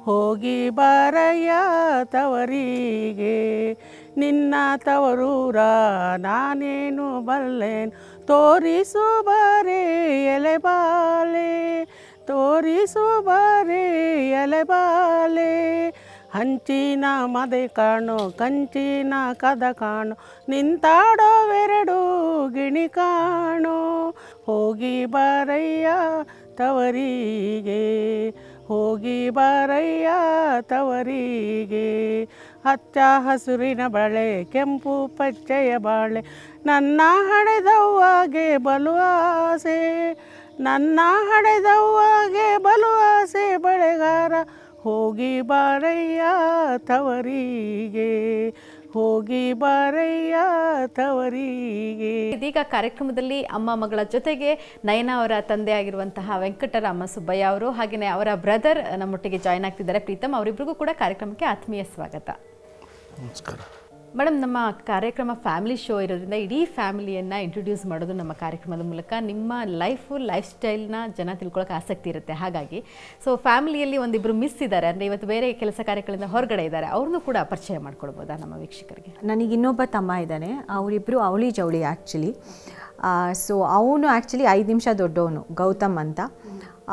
ಹೋಗಿ ಬಾರಯ್ಯ ತವರಿಗೆ, ನಿನ್ನ ತವರೂರ ನಾನೇನು ಬಲ್ಲೆನು, ತೋರಿಸು ಬಾರೆ ಎಲೆಬಾಲೆ, ತೋರಿಸು ಬಾರೆ ಎಲೆಬಾಲೆ, ಹಂಚಿನ ಮದೆ ಕಾಣೋ ಕಂಚಿನ ಕದ ಕಾಣೋ, ನಿಂತಾಡೋವೆರಡು ಗಿಣಿ ಕಾಣೋ, ಹೋಗಿ ಬಾರಯ್ಯ ತವರಿಗೆ, ಹೋಗಿ ಬಾರಯ್ಯ ತವರಿಗೆ, ಹಚ್ಚ ಹಸುರಿನ ಬಳೆ ಕೆಂಪು ಪಚ್ಚೆಯ ಬಾಳೆ, ನನ್ನ ಹಡೆದವ್ವಾಗೆ ಬಲು ಆಸೆ, ನನ್ನ ಹಡೆದವ್ವಾಗೆ ಬಲು ಆಸೆ ಬಳೆಗಾರ, ಹೋಗಿ ಬಾರಯ್ಯ ತವರಿಗೆ, ಹೋಗಿ ಬಾರಯ್ಯ ತವರಿಗೆ. ಇದೀಗ ಕಾರ್ಯಕ್ರಮದಲ್ಲಿ ಅಮ್ಮ ಮಗಳ ಜೊತೆಗೆ ನಯನ ಅವರ ತಂದೆ ಆಗಿರುವಂತಹ ವೆಂಕಟರಾಮ ಸುಬ್ಬಯ್ಯ ಅವರು ಹಾಗೆಯೇ ಅವರ ಬ್ರದರ್ ನಮ್ಮೊಟ್ಟಿಗೆ ಜಾಯ್ನ್ ಆಗ್ತಿದ್ದಾರೆ, ಪ್ರೀತಮ್. ಅವರಿಬ್ಬರಿಗೂ ಕೂಡ ಕಾರ್ಯಕ್ರಮಕ್ಕೆ ಆತ್ಮೀಯ ಸ್ವಾಗತ. ನಮಸ್ಕಾರ ಮೇಡಮ್. ನಮ್ಮ ಕಾರ್ಯಕ್ರಮ ಫ್ಯಾಮಿಲಿ ಶೋ ಇರೋದ್ರಿಂದ ಇಡೀ ಫ್ಯಾಮಿಲಿಯನ್ನು ಇಂಟ್ರೊಡ್ಯೂಸ್ ಮಾಡೋದು ನಮ್ಮ ಕಾರ್ಯಕ್ರಮದ ಮೂಲಕ. ನಿಮ್ಮ ಲೈಫ್ ಸ್ಟೈಲ್ನ ಜನ ತಿಳ್ಕೊಳ್ಳೋಕೆ ಆಸಕ್ತಿ ಇರುತ್ತೆ. ಹಾಗಾಗಿ ಸೊ ಫ್ಯಾಮಿಲಿಯಲ್ಲಿ ಒಂದಿಬ್ಬರು ಮಿಸ್ ಇದ್ದಾರೆ, ಅಂದರೆ ಇವತ್ತು ಬೇರೆ ಕೆಲಸ ಕಾರ್ಯಗಳಿಂದ ಹೊರಗಡೆ ಇದ್ದಾರೆ, ಅವ್ರನ್ನೂ ಕೂಡ ಪರಿಚಯ ಮಾಡ್ಕೊಳ್ಬೋದಾ ನಮ್ಮ ವೀಕ್ಷಕರಿಗೆ? ನನಗೆ ಇನ್ನೊಬ್ಬ ತಮ್ಮ ಇದ್ದಾನೆ, ಅವರಿಬ್ಬರು ಅವಳಿ ಜವಳಿ ಆ್ಯಕ್ಚುಲಿ. ಸೊ ಅವನು ಆ್ಯಕ್ಚುಲಿ 5 ನಿಮಿಷ ದೊಡ್ಡವನು, ಗೌತಮ್ ಅಂತ.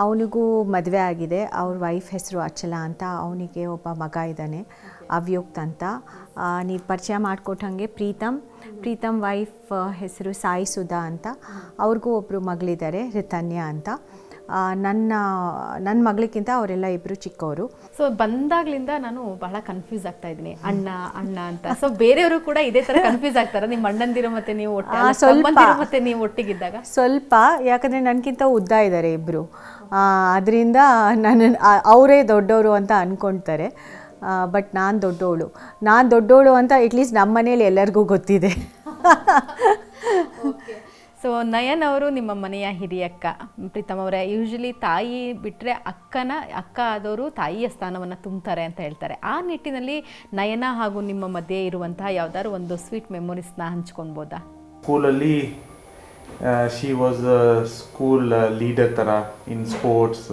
ಅವನಿಗೂ ಮದುವೆ ಆಗಿದೆ, ಅವ್ರ ವೈಫ್ ಹೆಸರು ಅಚಲ ಅಂತ. ಅವನಿಗೆ ಒಬ್ಬ ಮಗ ಇದ್ದಾನೆ, ಅವ್ಯುಕ್ತ್ ಅಂತ. ನೀವು ಪರಿಚಯ ಮಾಡಿಕೊಟ್ಟಂಗೆ ಪ್ರೀತಮ್ ವೈಫ್ ಹೆಸರು ಸಾಯಿ ಸುಧಾ ಅಂತ. ಅವ್ರಿಗೂ ಒಬ್ಬರು ಮಗಳಿದ್ದಾರೆ, ರಿತನ್ಯ ಅಂತ. ನನ್ನ ಮಗಳಿಗಿಂತ ಅವರೆಲ್ಲ ಇಬ್ಬರು ಚಿಕ್ಕವರು. ಸೊ ಬಂದಾಗ್ಲಿಂದ ನಾನು ಬಹಳ ಕನ್ಫ್ಯೂಸ್ ಆಗ್ತಾ ಇದ್ದೀನಿ, ಅಣ್ಣ ಅಣ್ಣ ಅಂತ. ಸೊ ಬೇರೆಯವರು ಕೂಡ ಇದೇ ಥರ ಕನ್ಫ್ಯೂಸ್ ಆಗ್ತಾರೆ, ನಿಮ್ಮ ಅಣ್ಣಂದಿರೋ ಮತ್ತೆ ನೀವು ಮತ್ತೆ ನೀವು ಒಟ್ಟಿಗಿದ್ದಾಗ? ಸ್ವಲ್ಪ, ಯಾಕಂದರೆ ನನಗಿಂತ ಉದ್ದ ಇದ್ದಾರೆ ಇಬ್ಬರು, ಅದರಿಂದ ನನ್ನ ಅವರೇ ದೊಡ್ಡವರು ಅಂತ ಅಂದ್ಕೊಳ್ತಾರೆ. ಬಟ್ ನಾನು ದೊಡ್ಡವಳು ಅಂತ ಅಟ್ಲೀಸ್ಟ್ ನಮ್ಮ ಮನೇಲಿ ಎಲ್ಲರಿಗೂ ಗೊತ್ತಿದೆ. ಸೊ ನಯನ್ ಅವರು ನಿಮ್ಮ ಮನೆಯ ಹಿರಿಯಕ್ಕ. ಪ್ರೀತಮ್ ಅವರೇ, ಯೂಶ್ವಲಿ ತಾಯಿ ಬಿಟ್ಟರೆ ಅಕ್ಕ ಆದವರು ತಾಯಿಯ ಸ್ಥಾನವನ್ನು ತುಂಬ್ತಾರೆ ಅಂತ ಹೇಳ್ತಾರೆ. ಆ ನಿಟ್ಟಿನಲ್ಲಿ ನಯನ ಹಾಗೂ ನಿಮ್ಮ ಮಧ್ಯೆ ಇರುವಂತಹ ಯಾವ್ದಾದ್ರು ಒಂದು ಸ್ವೀಟ್ ಮೆಮೊರೀಸ್ನ ಹಂಚ್ಕೊಳ್ಬೋದಾ? ಸ್ಕೂಲಲ್ಲಿ ಶಿ ವಾಸ್ ಸ್ಕೂಲ್ ಲೀಡರ್ ಥರ in sports,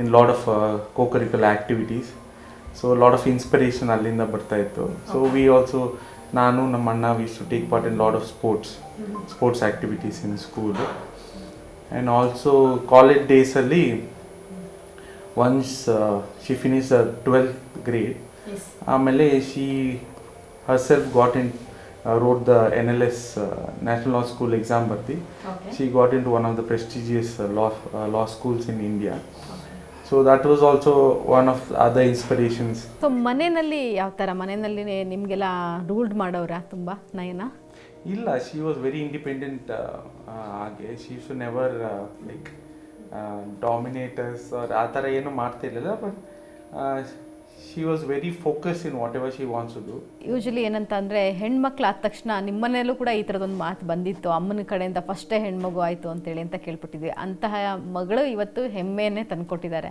in lot of co-curricular activities. So lot of inspiration ಅಲ್ಲಿಂದ ಬರ್ತಾ ಇತ್ತು. ಸೊ ವಿ ಆಲ್ಸೋ, ನಾನು ನಮ್ಮ ಅಣ್ಣ, we to take part in lot of sports activities in school. And also college ಡೇಸಲ್ಲಿ once she finish 12th grade, ಆಮೇಲೆ she herself got in, wrote the NLS National Law School exam ಬರ್ತಿ. She got into one of the prestigious law schools in India. So that was also one of the other inspirations. So ಮನೆಯಲ್ಲಿ ಯಾವ ಥರ ಮನೆಯಲ್ಲಿ ನಿಮಗೆಲ್ಲ ruled ಮಾಡೋರಾ ತುಂಬ ನಯನ? ಇಲ್ಲ, she was very independent. ಹಾಗೆ she should never like dominators ಆ ಥರ ಏನೂ ಮಾಡ್ತಿರ್ಲಿಲ್ಲ. But she was very focus in whatever she wants to do. Usually ಏನಂತ ಅಂದರೆ ಹೆಣ್ಮಕ್ಳು ಆದ ತಕ್ಷಣ ನಿಮ್ಮ ಮನೆಯಲ್ಲೂ ಕೂಡ ಈ ಥರದೊಂದು ಮಾತು ಬಂದಿತ್ತು, ಅಮ್ಮನ ಕಡೆಯಿಂದ ಫಸ್ಟೇ ಹೆಣ್ಮಗು ಆಯಿತು ಅಂತೇಳಿ ಅಂತ ಕೇಳ್ಪಟ್ಟಿದ್ವಿ. ಅಂತಹ ಮಗಳು ಇವತ್ತು ಹೆಮ್ಮೆಯನ್ನೇ ತಂದುಕೊಟ್ಟಿದ್ದಾರೆ,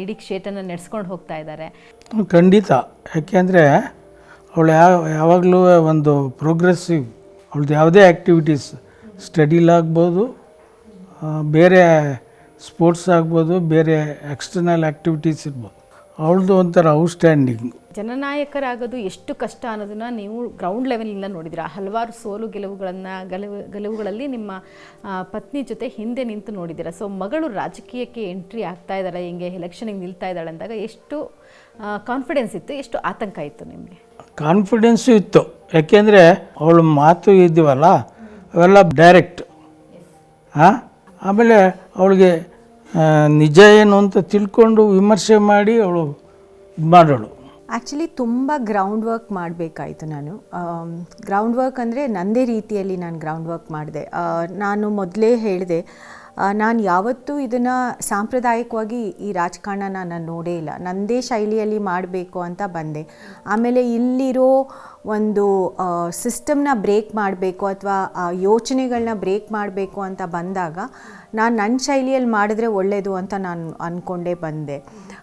ಇಡೀ ಕ್ಷೇತ್ರನ ನಡೆಸ್ಕೊಂಡು ಹೋಗ್ತಾ ಇದ್ದಾರೆ. ಖಂಡಿತ. ಯಾಕೆಂದರೆ ಅವಳು ಯಾವಾಗಲೂ ಒಂದು ಪ್ರೋಗ್ರೆಸಿವ್, ಅವಳದು ಯಾವುದೇ ಆ್ಯಕ್ಟಿವಿಟೀಸ್ ಸ್ಟಡಿಲಾಗ್ಬೋದು, ಬೇರೆ ಸ್ಪೋರ್ಟ್ಸ್ ಆಗ್ಬೋದು, ಬೇರೆ ಎಕ್ಸ್ಟರ್ನಲ್ ಆ್ಯಕ್ಟಿವಿಟೀಸ್ ಇರ್ಬೋದು, ಅವಳದು ಒಂಥರ ಔಟ್ಸ್ಟ್ಯಾಂಡಿಂಗ್. ಜನನಾಯಕರಾಗೋದು ಎಷ್ಟು ಕಷ್ಟ ಅನ್ನೋದನ್ನು ನೀವು ಗ್ರೌಂಡ್ ಲೆವೆಲಿಂದ ನೋಡಿದ್ದೀರಾ. ಹಲವಾರು ಸೋಲು ಗೆಲುವುಗಳಲ್ಲಿ ನಿಮ್ಮ ಪತ್ನಿ ಜೊತೆ ಹಿಂದೆ ನಿಂತು ನೋಡಿದ್ದೀರಾ. ಸೊ ಮಗಳು ರಾಜಕೀಯಕ್ಕೆ ಎಂಟ್ರಿ ಆಗ್ತಾ ಇದ್ದಾಳೆ, ಹಿಂಗೆ ಎಲೆಕ್ಷನಿಗೆ ನಿಲ್ತಾ ಇದ್ದಾಳೆ ಅಂದಾಗ ಎಷ್ಟು ಕಾನ್ಫಿಡೆನ್ಸ್ ಇತ್ತು, ಎಷ್ಟು ಆತಂಕ ಇತ್ತು ನಿಮಗೆ? ಕಾನ್ಫಿಡೆನ್ಸು ಇತ್ತು. ಯಾಕೆಂದರೆ ಅವಳ ಮಾತು ಇದ್ದೀವಲ್ಲ ಅವೆಲ್ಲ ಡೈರೆಕ್ಟ್. ಆಮೇಲೆ ಅವಳಿಗೆ ನಿಜ ಏನು ಅಂತ ತಿಳ್ಕೊಂಡು ವಿಮರ್ಶೆ ಮಾಡಿ ಅವಳು ಇದು ಮಾಡೋಳು. ಆ್ಯಕ್ಚುಲಿ ತುಂಬ ಗ್ರೌಂಡ್ ವರ್ಕ್ ಮಾಡಬೇಕಾಯಿತು. ನಾನು ಗ್ರೌಂಡ್ ವರ್ಕ್ ಅಂದರೆ ನನ್ನದೇ ರೀತಿಯಲ್ಲಿ ನಾನು ಗ್ರೌಂಡ್ ವರ್ಕ್ ಮಾಡಿದೆ. ನಾನು ಮೊದಲೇ ಹೇಳಿದೆ, ನಾನು ಯಾವತ್ತೂ ಇದನ್ನು ಸಾಂಪ್ರದಾಯಿಕವಾಗಿ ಈ ರಾಜಕಾರಣನ ನಾನು ನೋಡೇ ಇಲ್ಲ, ನನ್ನದೇ ಶೈಲಿಯಲ್ಲಿ ಮಾಡಬೇಕು ಅಂತ ಬಂದೆ. ಆಮೇಲೆ ಇಲ್ಲಿರೋ ಒಂದು ಸಿಸ್ಟಮ್ನ ಬ್ರೇಕ್ ಮಾಡಬೇಕು ಅಥವಾ ಯೋಚನೆಗಳನ್ನ ಬ್ರೇಕ್ ಮಾಡಬೇಕು ಅಂತ ಬಂದಾಗ ನಾನು ನನ್ನ ಶೈಲಿಯಲ್ಲಿ ಮಾಡಿದ್ರೆ ಒಳ್ಳೆಯದು ಅಂತ ನಾನು ಅಂದ್ಕೊಂಡೇ ಬಂದೆ.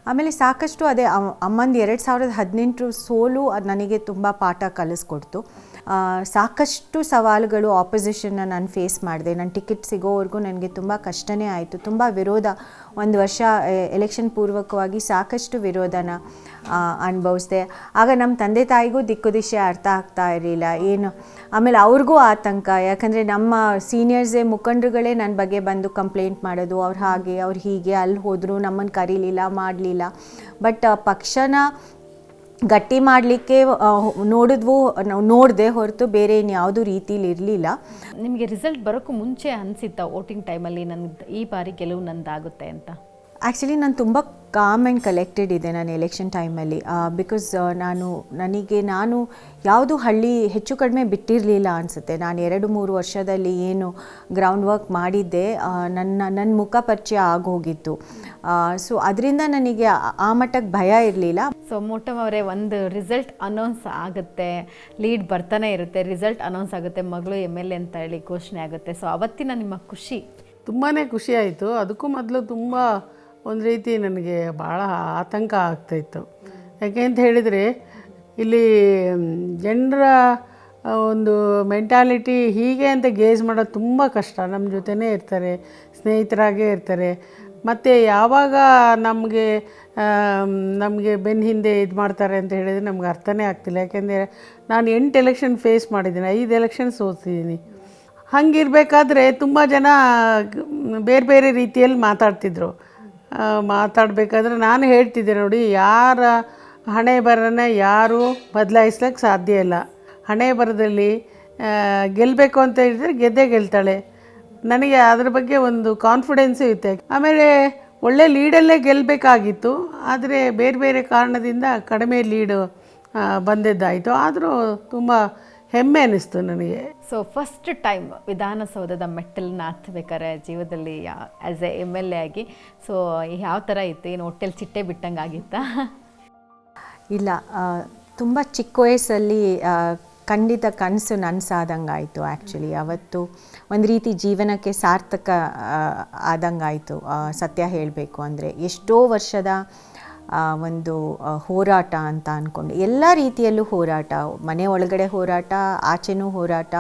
ಆಮೇಲೆ ಸಾಕಷ್ಟು ಅದೇ ಅಮ್ಮಂದು 2018 ಸೋಲು ಅದು ನನಗೆ ತುಂಬ ಪಾಠ ಕಲಿಸ್ಕೊಡ್ತು. ಸಾಕಷ್ಟು ಸವಾಲುಗಳು, ಆಪೋಸಿಷನ್ನ ನಾನು ಫೇಸ್ ಮಾಡಿದೆ. ನನ್ನ ಟಿಕೆಟ್ ಸಿಗೋವರೆಗೂ ನನಗೆ ತುಂಬ ಕಷ್ಟನೇ ಆಯಿತು. ತುಂಬ ವಿರೋಧ, ಒಂದು ವರ್ಷ ಎಲೆಕ್ಷನ್ ಪೂರ್ವಕವಾಗಿ ಸಾಕಷ್ಟು ವಿರೋಧನ ಅನುಭವಿಸಿದೆ. ಆಗ ನಮ್ಮ ತಂದೆ ತಾಯಿಗೂ ದಿಕ್ಕು ದಿಶೆ ಅರ್ಥ ಆಗ್ತಾ ಇರಲಿಲ್ಲ ಏನು. ಆಮೇಲೆ ಅವ್ರಿಗೂ ಆತಂಕ, ಯಾಕಂದರೆ ನಮ್ಮ ಸೀನಿಯರ್ಸೇ ಮುಖಂಡರುಗಳೇ ನನ್ನ ಬಗ್ಗೆ ಬಂದು ಕಂಪ್ಲೇಂಟ್ ಮಾಡೋದು, ಅವ್ರು ಹಾಗೆ ಅವ್ರು ಹೀಗೆ, ಅಲ್ಲಿ ಹೋದರು ನಮ್ಮನ್ನು ಕರೀಲಿಲ್ಲ, ಮಾಡಲಿಲ್ಲ. ಬಟ್ ಪಕ್ಷನ ಗಟ್ಟಿ ಮಾಡಲಿಕ್ಕೆ ನೋಡಿದೆ ಹೊರತು ಬೇರೆ ಇನ್ಯಾವುದೂ ರೀತಿಲಿ ಇರಲಿಲ್ಲ. ನಿಮಗೆ ರಿಸಲ್ಟ್ ಬರೋಕ್ಕೂ ಮುಂಚೆ ಅನಿಸಿತ್ತಾ ವೋಟಿಂಗ್ ಟೈಮಲ್ಲಿ ನನಗೆ ಈ ಬಾರಿ ಗೆಲುವು ನಂದಾಗುತ್ತೆ ಅಂತ? ಆ್ಯಕ್ಚುಲಿ ನಾನು ತುಂಬ ಕಾಮ್ ಆ್ಯಂಡ್ ಕಲೆಕ್ಟೆಡ್ ಇದೆ ನಾನು ಎಲೆಕ್ಷನ್ ಟೈಮಲ್ಲಿ. ಬಿಕಾಸ್ ನಾನು ಯಾವುದು ಹಳ್ಳಿ ಹೆಚ್ಚು ಕಡಿಮೆ ಬಿಟ್ಟಿರಲಿಲ್ಲ ಅನಿಸುತ್ತೆ. ನಾನು 2-3 ವರ್ಷದಲ್ಲಿ ಏನು ಗ್ರೌಂಡ್ ವರ್ಕ್ ಮಾಡಿದ್ದೆ, ನನ್ನ ಮುಖ ಪರಿಚಯ ಆಗೋಗಿತ್ತು. ಸೊ ಅದರಿಂದ ನನಗೆ ಆ ಮಟ್ಟಕ್ಕೆ ಭಯ ಇರಲಿಲ್ಲ. ಸೊ ಮೋಟಮ್ ಅವರೇ, ಒಂದು ರಿಸಲ್ಟ್ ಅನೌನ್ಸ್ ಆಗುತ್ತೆ, ಲೀಡ್ ಬರ್ತಾನೆ ಇರುತ್ತೆ, ರಿಸಲ್ಟ್ ಅನೌನ್ಸ್ ಆಗುತ್ತೆ, ಮಗಳು MLA ಅಂತ ಹೇಳಿ ಘೋಷಣೆ ಆಗುತ್ತೆ. ಸೊ ಅವತ್ತಿನ ನಿಮ್ಮ ಖುಷಿ? ತುಂಬಾ ಖುಷಿ ಆಯಿತು. ಅದಕ್ಕೂ ಮೊದಲು ತುಂಬ ಒಂದು ರೀತಿ ನನಗೆ ಭಾಳ ಆತಂಕ ಆಗ್ತಾಯಿತ್ತು. ಯಾಕೆ ಅಂತ ಹೇಳಿದರೆ ಇಲ್ಲಿ ಜನರ ಒಂದು ಮೆಂಟಾಲಿಟಿ ಹೀಗೆ ಅಂತ ಗೇಜ್ ಮಾಡೋದು ತುಂಬ ಕಷ್ಟ. ನಮ್ಮ ಜೊತೆನೇ ಇರ್ತಾರೆ, ಸ್ನೇಹಿತರಾಗೇ ಇರ್ತಾರೆ. ಮತ್ತು ಯಾವಾಗ ನಮಗೆ ಬೆನ್ನ ಹಿಂದೆ ಇದು ಮಾಡ್ತಾರೆ ಅಂತ ಹೇಳಿದರೆ ನಮ್ಗೆ ಅರ್ಥನೇ ಆಗ್ತಿಲ್ಲ. ಯಾಕೆಂದರೆ ನಾನು 8 ಎಲೆಕ್ಷನ್ ಫೇಸ್ ಮಾಡಿದ್ದೀನಿ, 5 ಎಲೆಕ್ಷನ್ ಸೋತಿದ್ದೀನಿ. ಹಂಗಿರಬೇಕಾದ್ರೆ ತುಂಬ ಜನ ಬೇರೆ ಬೇರೆ ರೀತಿಯಲ್ಲಿ ಮಾತಾಡಬೇಕಾದ್ರೆ ನಾನು ಹೇಳ್ತಿದ್ದೆ, ನೋಡಿ, ಯಾರ ಹಣೆ ಬರನ ಯಾರೂ ಬದಲಾಯಿಸ್ಲಿಕ್ಕೆ ಸಾಧ್ಯ ಇಲ್ಲ. ಹಣೆ ಬರದಲ್ಲಿ ಗೆಲ್ಲಬೇಕು ಅಂತ ಹೇಳಿದರೆ ಗೆಲ್ತಾಳೆ. ನನಗೆ ಅದ್ರ ಬಗ್ಗೆ ಒಂದು ಕಾನ್ಫಿಡೆನ್ಸು ಇತ್ತು. ಆಮೇಲೆ ಒಳ್ಳೆ ಲೀಡಲ್ಲೇ ಗೆಲ್ಲಬೇಕಾಗಿತ್ತು, ಆದರೆ ಬೇರೆ ಬೇರೆ ಕಾರಣದಿಂದ ಕಡಿಮೆ ಲೀಡು ಬಂದಿದ್ದಾಯಿತು. ಆದರೂ ತುಂಬ ಹೆಮ್ಮೆ ಅನ್ನಿಸ್ತು ನನಗೆ. ಸೊ ಫಸ್ಟ್ ಟೈಮ್ ವಿಧಾನಸೌಧದ ಮೆಟ್ಟಲನ್ನ ಹತ್ತಬೇಕಾರೆ ಜೀವನದಲ್ಲಿ ಆ್ಯಸ್ ಎ MLA ಆಗಿ, ಸೊ ಯಾವ ಥರ ಇತ್ತು? ಏನು ಹೊಟ್ಟೆಲಿ ಚಿಟ್ಟೆ ಬಿಟ್ಟಂಗೆ ಆಗಿತ್ತಾ? ಇಲ್ಲ, ತುಂಬ ಚಿಕ್ಕ ವಯಸ್ಸಲ್ಲಿ ಖಂಡಿತ ಕನಸು ನನಸಾದಂಗೆ ಆಯಿತು. ಆ್ಯಕ್ಚುಲಿ ಅವತ್ತು ಒಂದು ರೀತಿ ಜೀವನಕ್ಕೆ ಸಾರ್ಥಕ ಆದಂಗಾಯಿತು. ಸತ್ಯ ಹೇಳಬೇಕು ಅಂದರೆ ಎಷ್ಟೋ ವರ್ಷದ ಒಂದು ಹೋರಾಟ ಅಂತ ಅಂದ್ಕೊಂಡು, ಎಲ್ಲ ರೀತಿಯಲ್ಲೂ ಹೋರಾಟ, ಮನೆ ಒಳಗಡೆ ಹೋರಾಟ, ಆಚೆನೂ ಹೋರಾಟ,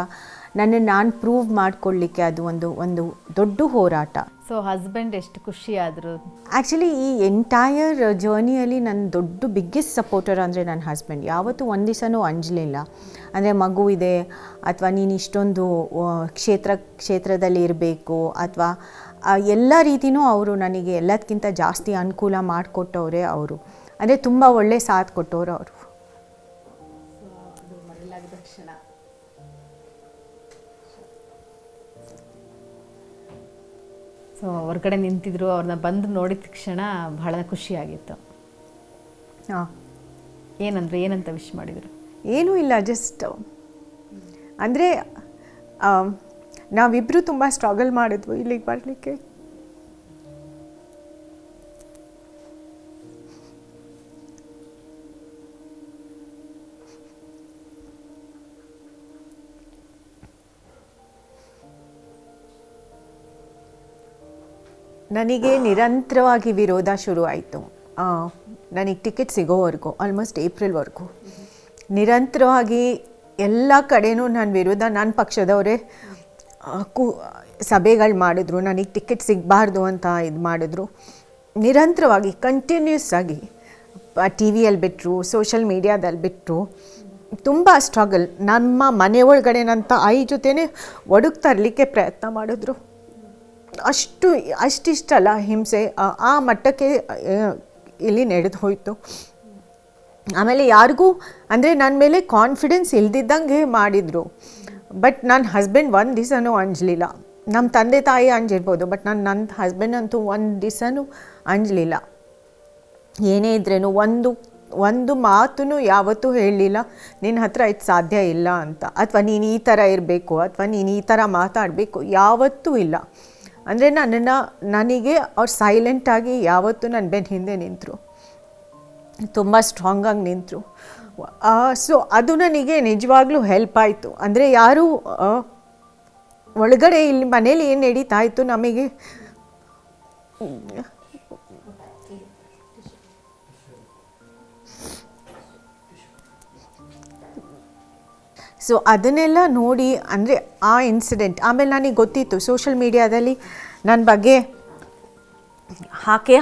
ನಾನು ಪ್ರೂವ್ ಮಾಡಿಕೊಳ್ಳಿಕ್ಕೆ ಅದು ಒಂದು ದೊಡ್ಡ ಹೋರಾಟ. ಸೊ ಹಸ್ಬೆಂಡ್ ಎಷ್ಟು ಖುಷಿ ಆದರು? ಆ್ಯಕ್ಚುಲಿ ಈ ಎಂಟೈರ್ ಜರ್ನಿಯಲ್ಲಿ ನನ್ನ ಬಿಗ್ಗೆಸ್ಟ್ ಸಪೋರ್ಟರ್ ಅಂದರೆ ನನ್ನ ಹಸ್ಬೆಂಡ್. ಯಾವತ್ತೂ ಒಂದು ದಿವಸನೂ ಅಂಜಲಿಲ್ಲ. ಅಂದರೆ ಮಗು ಇದೆ ಅಥವಾ ನೀನು ಇಷ್ಟೊಂದು ಕ್ಷೇತ್ರದಲ್ಲಿ ಇರಬೇಕು ಅಥವಾ ಎಲ್ಲ ರೀತಿಯೂ ಅವರು ನನಗೆ ಎಲ್ಲದಕ್ಕಿಂತ ಜಾಸ್ತಿ ಅನುಕೂಲ ಮಾಡಿಕೊಟ್ಟವರೇ ಅವರು. ಅಂದರೆ ತುಂಬ ಒಳ್ಳೆ ಸಾಥ್ ಕೊಟ್ಟವರು ಅವರು. ಸೊ ಹೊರಗಡೆ ನಿಂತಿದ್ರು, ಅವ್ರನ್ನ ಬಂದು ನೋಡಿದ ತಕ್ಷಣ ಬಹಳ ಖುಷಿಯಾಗಿತ್ತು. ಹಾಂ, ಏನಂತ ವಿಶ್ ಮಾಡಿದರು? ಏನೂ ಇಲ್ಲ, ಜಸ್ಟ್ ಅಂದರೆ ನಾವಿಬ್ಬರು ತುಂಬ ಸ್ಟ್ರಗಲ್ ಮಾಡಿದ್ವು ಇಲ್ಲಿಗೆ ಬರಲಿಕ್ಕೆ. ನನಗೆ ನಿರಂತರವಾಗಿ ವಿರೋಧ ಶುರುವಾಯಿತು. ನನಗೆ ಟಿಕೆಟ್ ಸಿಗೋವರೆಗೂ, ಆಲ್ಮೋಸ್ಟ್ ಏಪ್ರಿಲ್ವರೆಗೂ ನಿರಂತರವಾಗಿ ಎಲ್ಲ ಕಡೆನೂ ನನ್ನ ವಿರೋಧ, ನನ್ನ ಪಕ್ಷದವರೇ ಸಭೆಗಳು ಮಾಡಿದ್ರು, ನನಗೆ ಟಿಕೆಟ್ ಸಿಗಬಾರ್ದು ಅಂತ ಇದು ಮಾಡಿದ್ರು. ನಿರಂತರವಾಗಿ ಕಂಟಿನ್ಯೂಸ್ ಆಗಿ ಟಿ ವಿಯಲ್ಲಿ ಬಿಟ್ಟರು, ಸೋಷಲ್ ಮೀಡಿಯಾದಲ್ಲಿ ಬಿಟ್ಟರು. ತುಂಬ ಸ್ಟ್ರಗಲ್. ನಮ್ಮ ಮನೆ ಒಳಗಡೆ ನನ್ನ ತಾಯಿ ಜೊತೆನೇ ಒಡಗ್ ತರಲಿಕ್ಕೆ ಪ್ರಯತ್ನ ಮಾಡಿದ್ರು. ಅಷ್ಟಿಷ್ಟಲ್ಲ ಹಿಂಸೆ, ಆ ಮಟ್ಟಕ್ಕೆ ಇಲ್ಲಿ ನಡೆದು ಹೋಯಿತು. ಆಮೇಲೆ ಯಾರಿಗೂ ಅಂದರೆ ನನ್ನ ಮೇಲೆ ಕಾನ್ಫಿಡೆನ್ಸ್ ಇಲ್ದಿದ್ದಂಗೆ ಮಾಡಿದರು. ಬಟ್ ನನ್ನ ಹಸ್ಬೆಂಡ್ ಒಂದು ದಿವಸನೂ ಅಂಜಲಿಲ್ಲ. ನಮ್ಮ ತಂದೆ ತಾಯಿ ಅಂಜಿರ್ಬೋದು, ಬಟ್ ನನ್ನ ಹಸ್ಬೆಂಡ್ ಅಂತೂ ಒಂದು ದಿವಸನೂ ಅಂಜಲಿಲ್ಲ. ಏನೇ ಇದ್ರೇನು ಒಂದು ಮಾತೂ ಯಾವತ್ತೂ ಹೇಳಲಿಲ್ಲ, ನಿನ್ನ ಹತ್ರ ಇದು ಸಾಧ್ಯ ಇಲ್ಲ ಅಂತ, ಅಥವಾ ನೀನು ಈ ಥರ ಇರಬೇಕು, ಅಥವಾ ನೀನು ಈ ಥರ ಮಾತಾಡಬೇಕು, ಯಾವತ್ತೂ ಇಲ್ಲ. ಅಂದರೆ ನನಗೆ ಅವ್ರು ಸೈಲೆಂಟಾಗಿ ಯಾವತ್ತೂ ನನ್ನ ಬೆನ್ನ ಹಿಂದೆ ನಿಂತರು, ತುಂಬ ಸ್ಟ್ರಾಂಗಾಗಿ ನಿಂತರು. ಸೊ ಅದು ನನಗೆ ನಿಜವಾಗ್ಲೂ ಹೆಲ್ಪ್ ಆಯಿತು. ಅಂದರೆ ಯಾರೂ ಒಳಗಡೆ ಇಲ್ಲಿ ಮನೇಲಿ ಏನು ನಡೀತಾ ಇತ್ತು ನಮಗೆ ಸೊ ಅದನ್ನೆಲ್ಲ ನೋಡಿ, ಅಂದರೆ ಆ ಇನ್ಸಿಡೆಂಟ್ ಆಮೇಲೆ ನನಗೆ ಗೊತ್ತಿತ್ತು ಸೋಷಲ್ ಮೀಡಿಯಾದಲ್ಲಿ ನನ್ನ ಬಗ್ಗೆ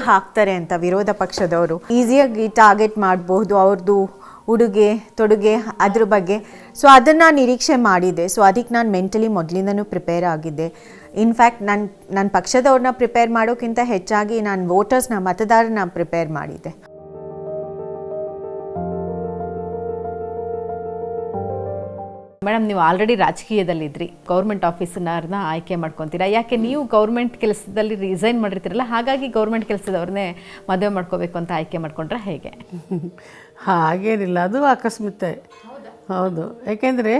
ಹಾಕ್ತಾರೆ ಅಂತ ವಿರೋಧ ಪಕ್ಷದವರು. ಈಸಿಯಾಗಿ ಟಾರ್ಗೆಟ್ ಮಾಡ್ಬೋದು ಅವ್ರದ್ದು ಉಡುಗೆ ತೊಡುಗೆ ಅದ್ರ ಬಗ್ಗೆ. ಸೊ ಅದನ್ನು ನಿರೀಕ್ಷೆ ಮಾಡಿದ್ದೆ. ಸೊ ಅದಕ್ಕೆ ನಾನು ಮೆಂಟಲಿ ಮೊದಲಿಂದನೂ ಪ್ರಿಪೇರ್ ಆಗಿದ್ದೆ. ಇನ್ಫ್ಯಾಕ್ಟ್ ನನ್ನ ಪಕ್ಷದವ್ರನ್ನ ಪ್ರಿಪೇರ್ ಮಾಡೋಕ್ಕಿಂತ ಹೆಚ್ಚಾಗಿ ನಾನು ವೋಟರ್ಸ್ನ, ಮತದಾರನ ಪ್ರಿಪೇರ್ ಮಾಡಿದ್ದೆ. ಮೇಡಮ್, ನೀವು ಆಲ್ರೆಡಿ ರಾಜಕೀಯದಲ್ಲಿದ್ರಿ, ಗೌರ್ಮೆಂಟ್ ಆಫೀಸರ್ನ ಆಯ್ಕೆ ಮಾಡ್ಕೊತೀರಾ. ಯಾಕೆ ನೀವು ಗೌರ್ಮೆಂಟ್ ಕೆಲಸದಲ್ಲಿ ರಿಸೈನ್ ಮಾಡಿರ್ತೀರಲ್ಲ, ಹಾಗಾಗಿ ಗೌರ್ಮೆಂಟ್ ಕೆಲಸದವ್ರನ್ನೇ ಮದುವೆ ಮಾಡ್ಕೋಬೇಕು ಅಂತ ಆಯ್ಕೆ ಮಾಡ್ಕೊಂಡ್ರೆ ಹೇಗೆ? ಹಾಗೇನಿಲ್ಲ, ಅದು ಅಕಸ್ಮಾತ್. ಹೌದು, ಯಾಕೆಂದರೆ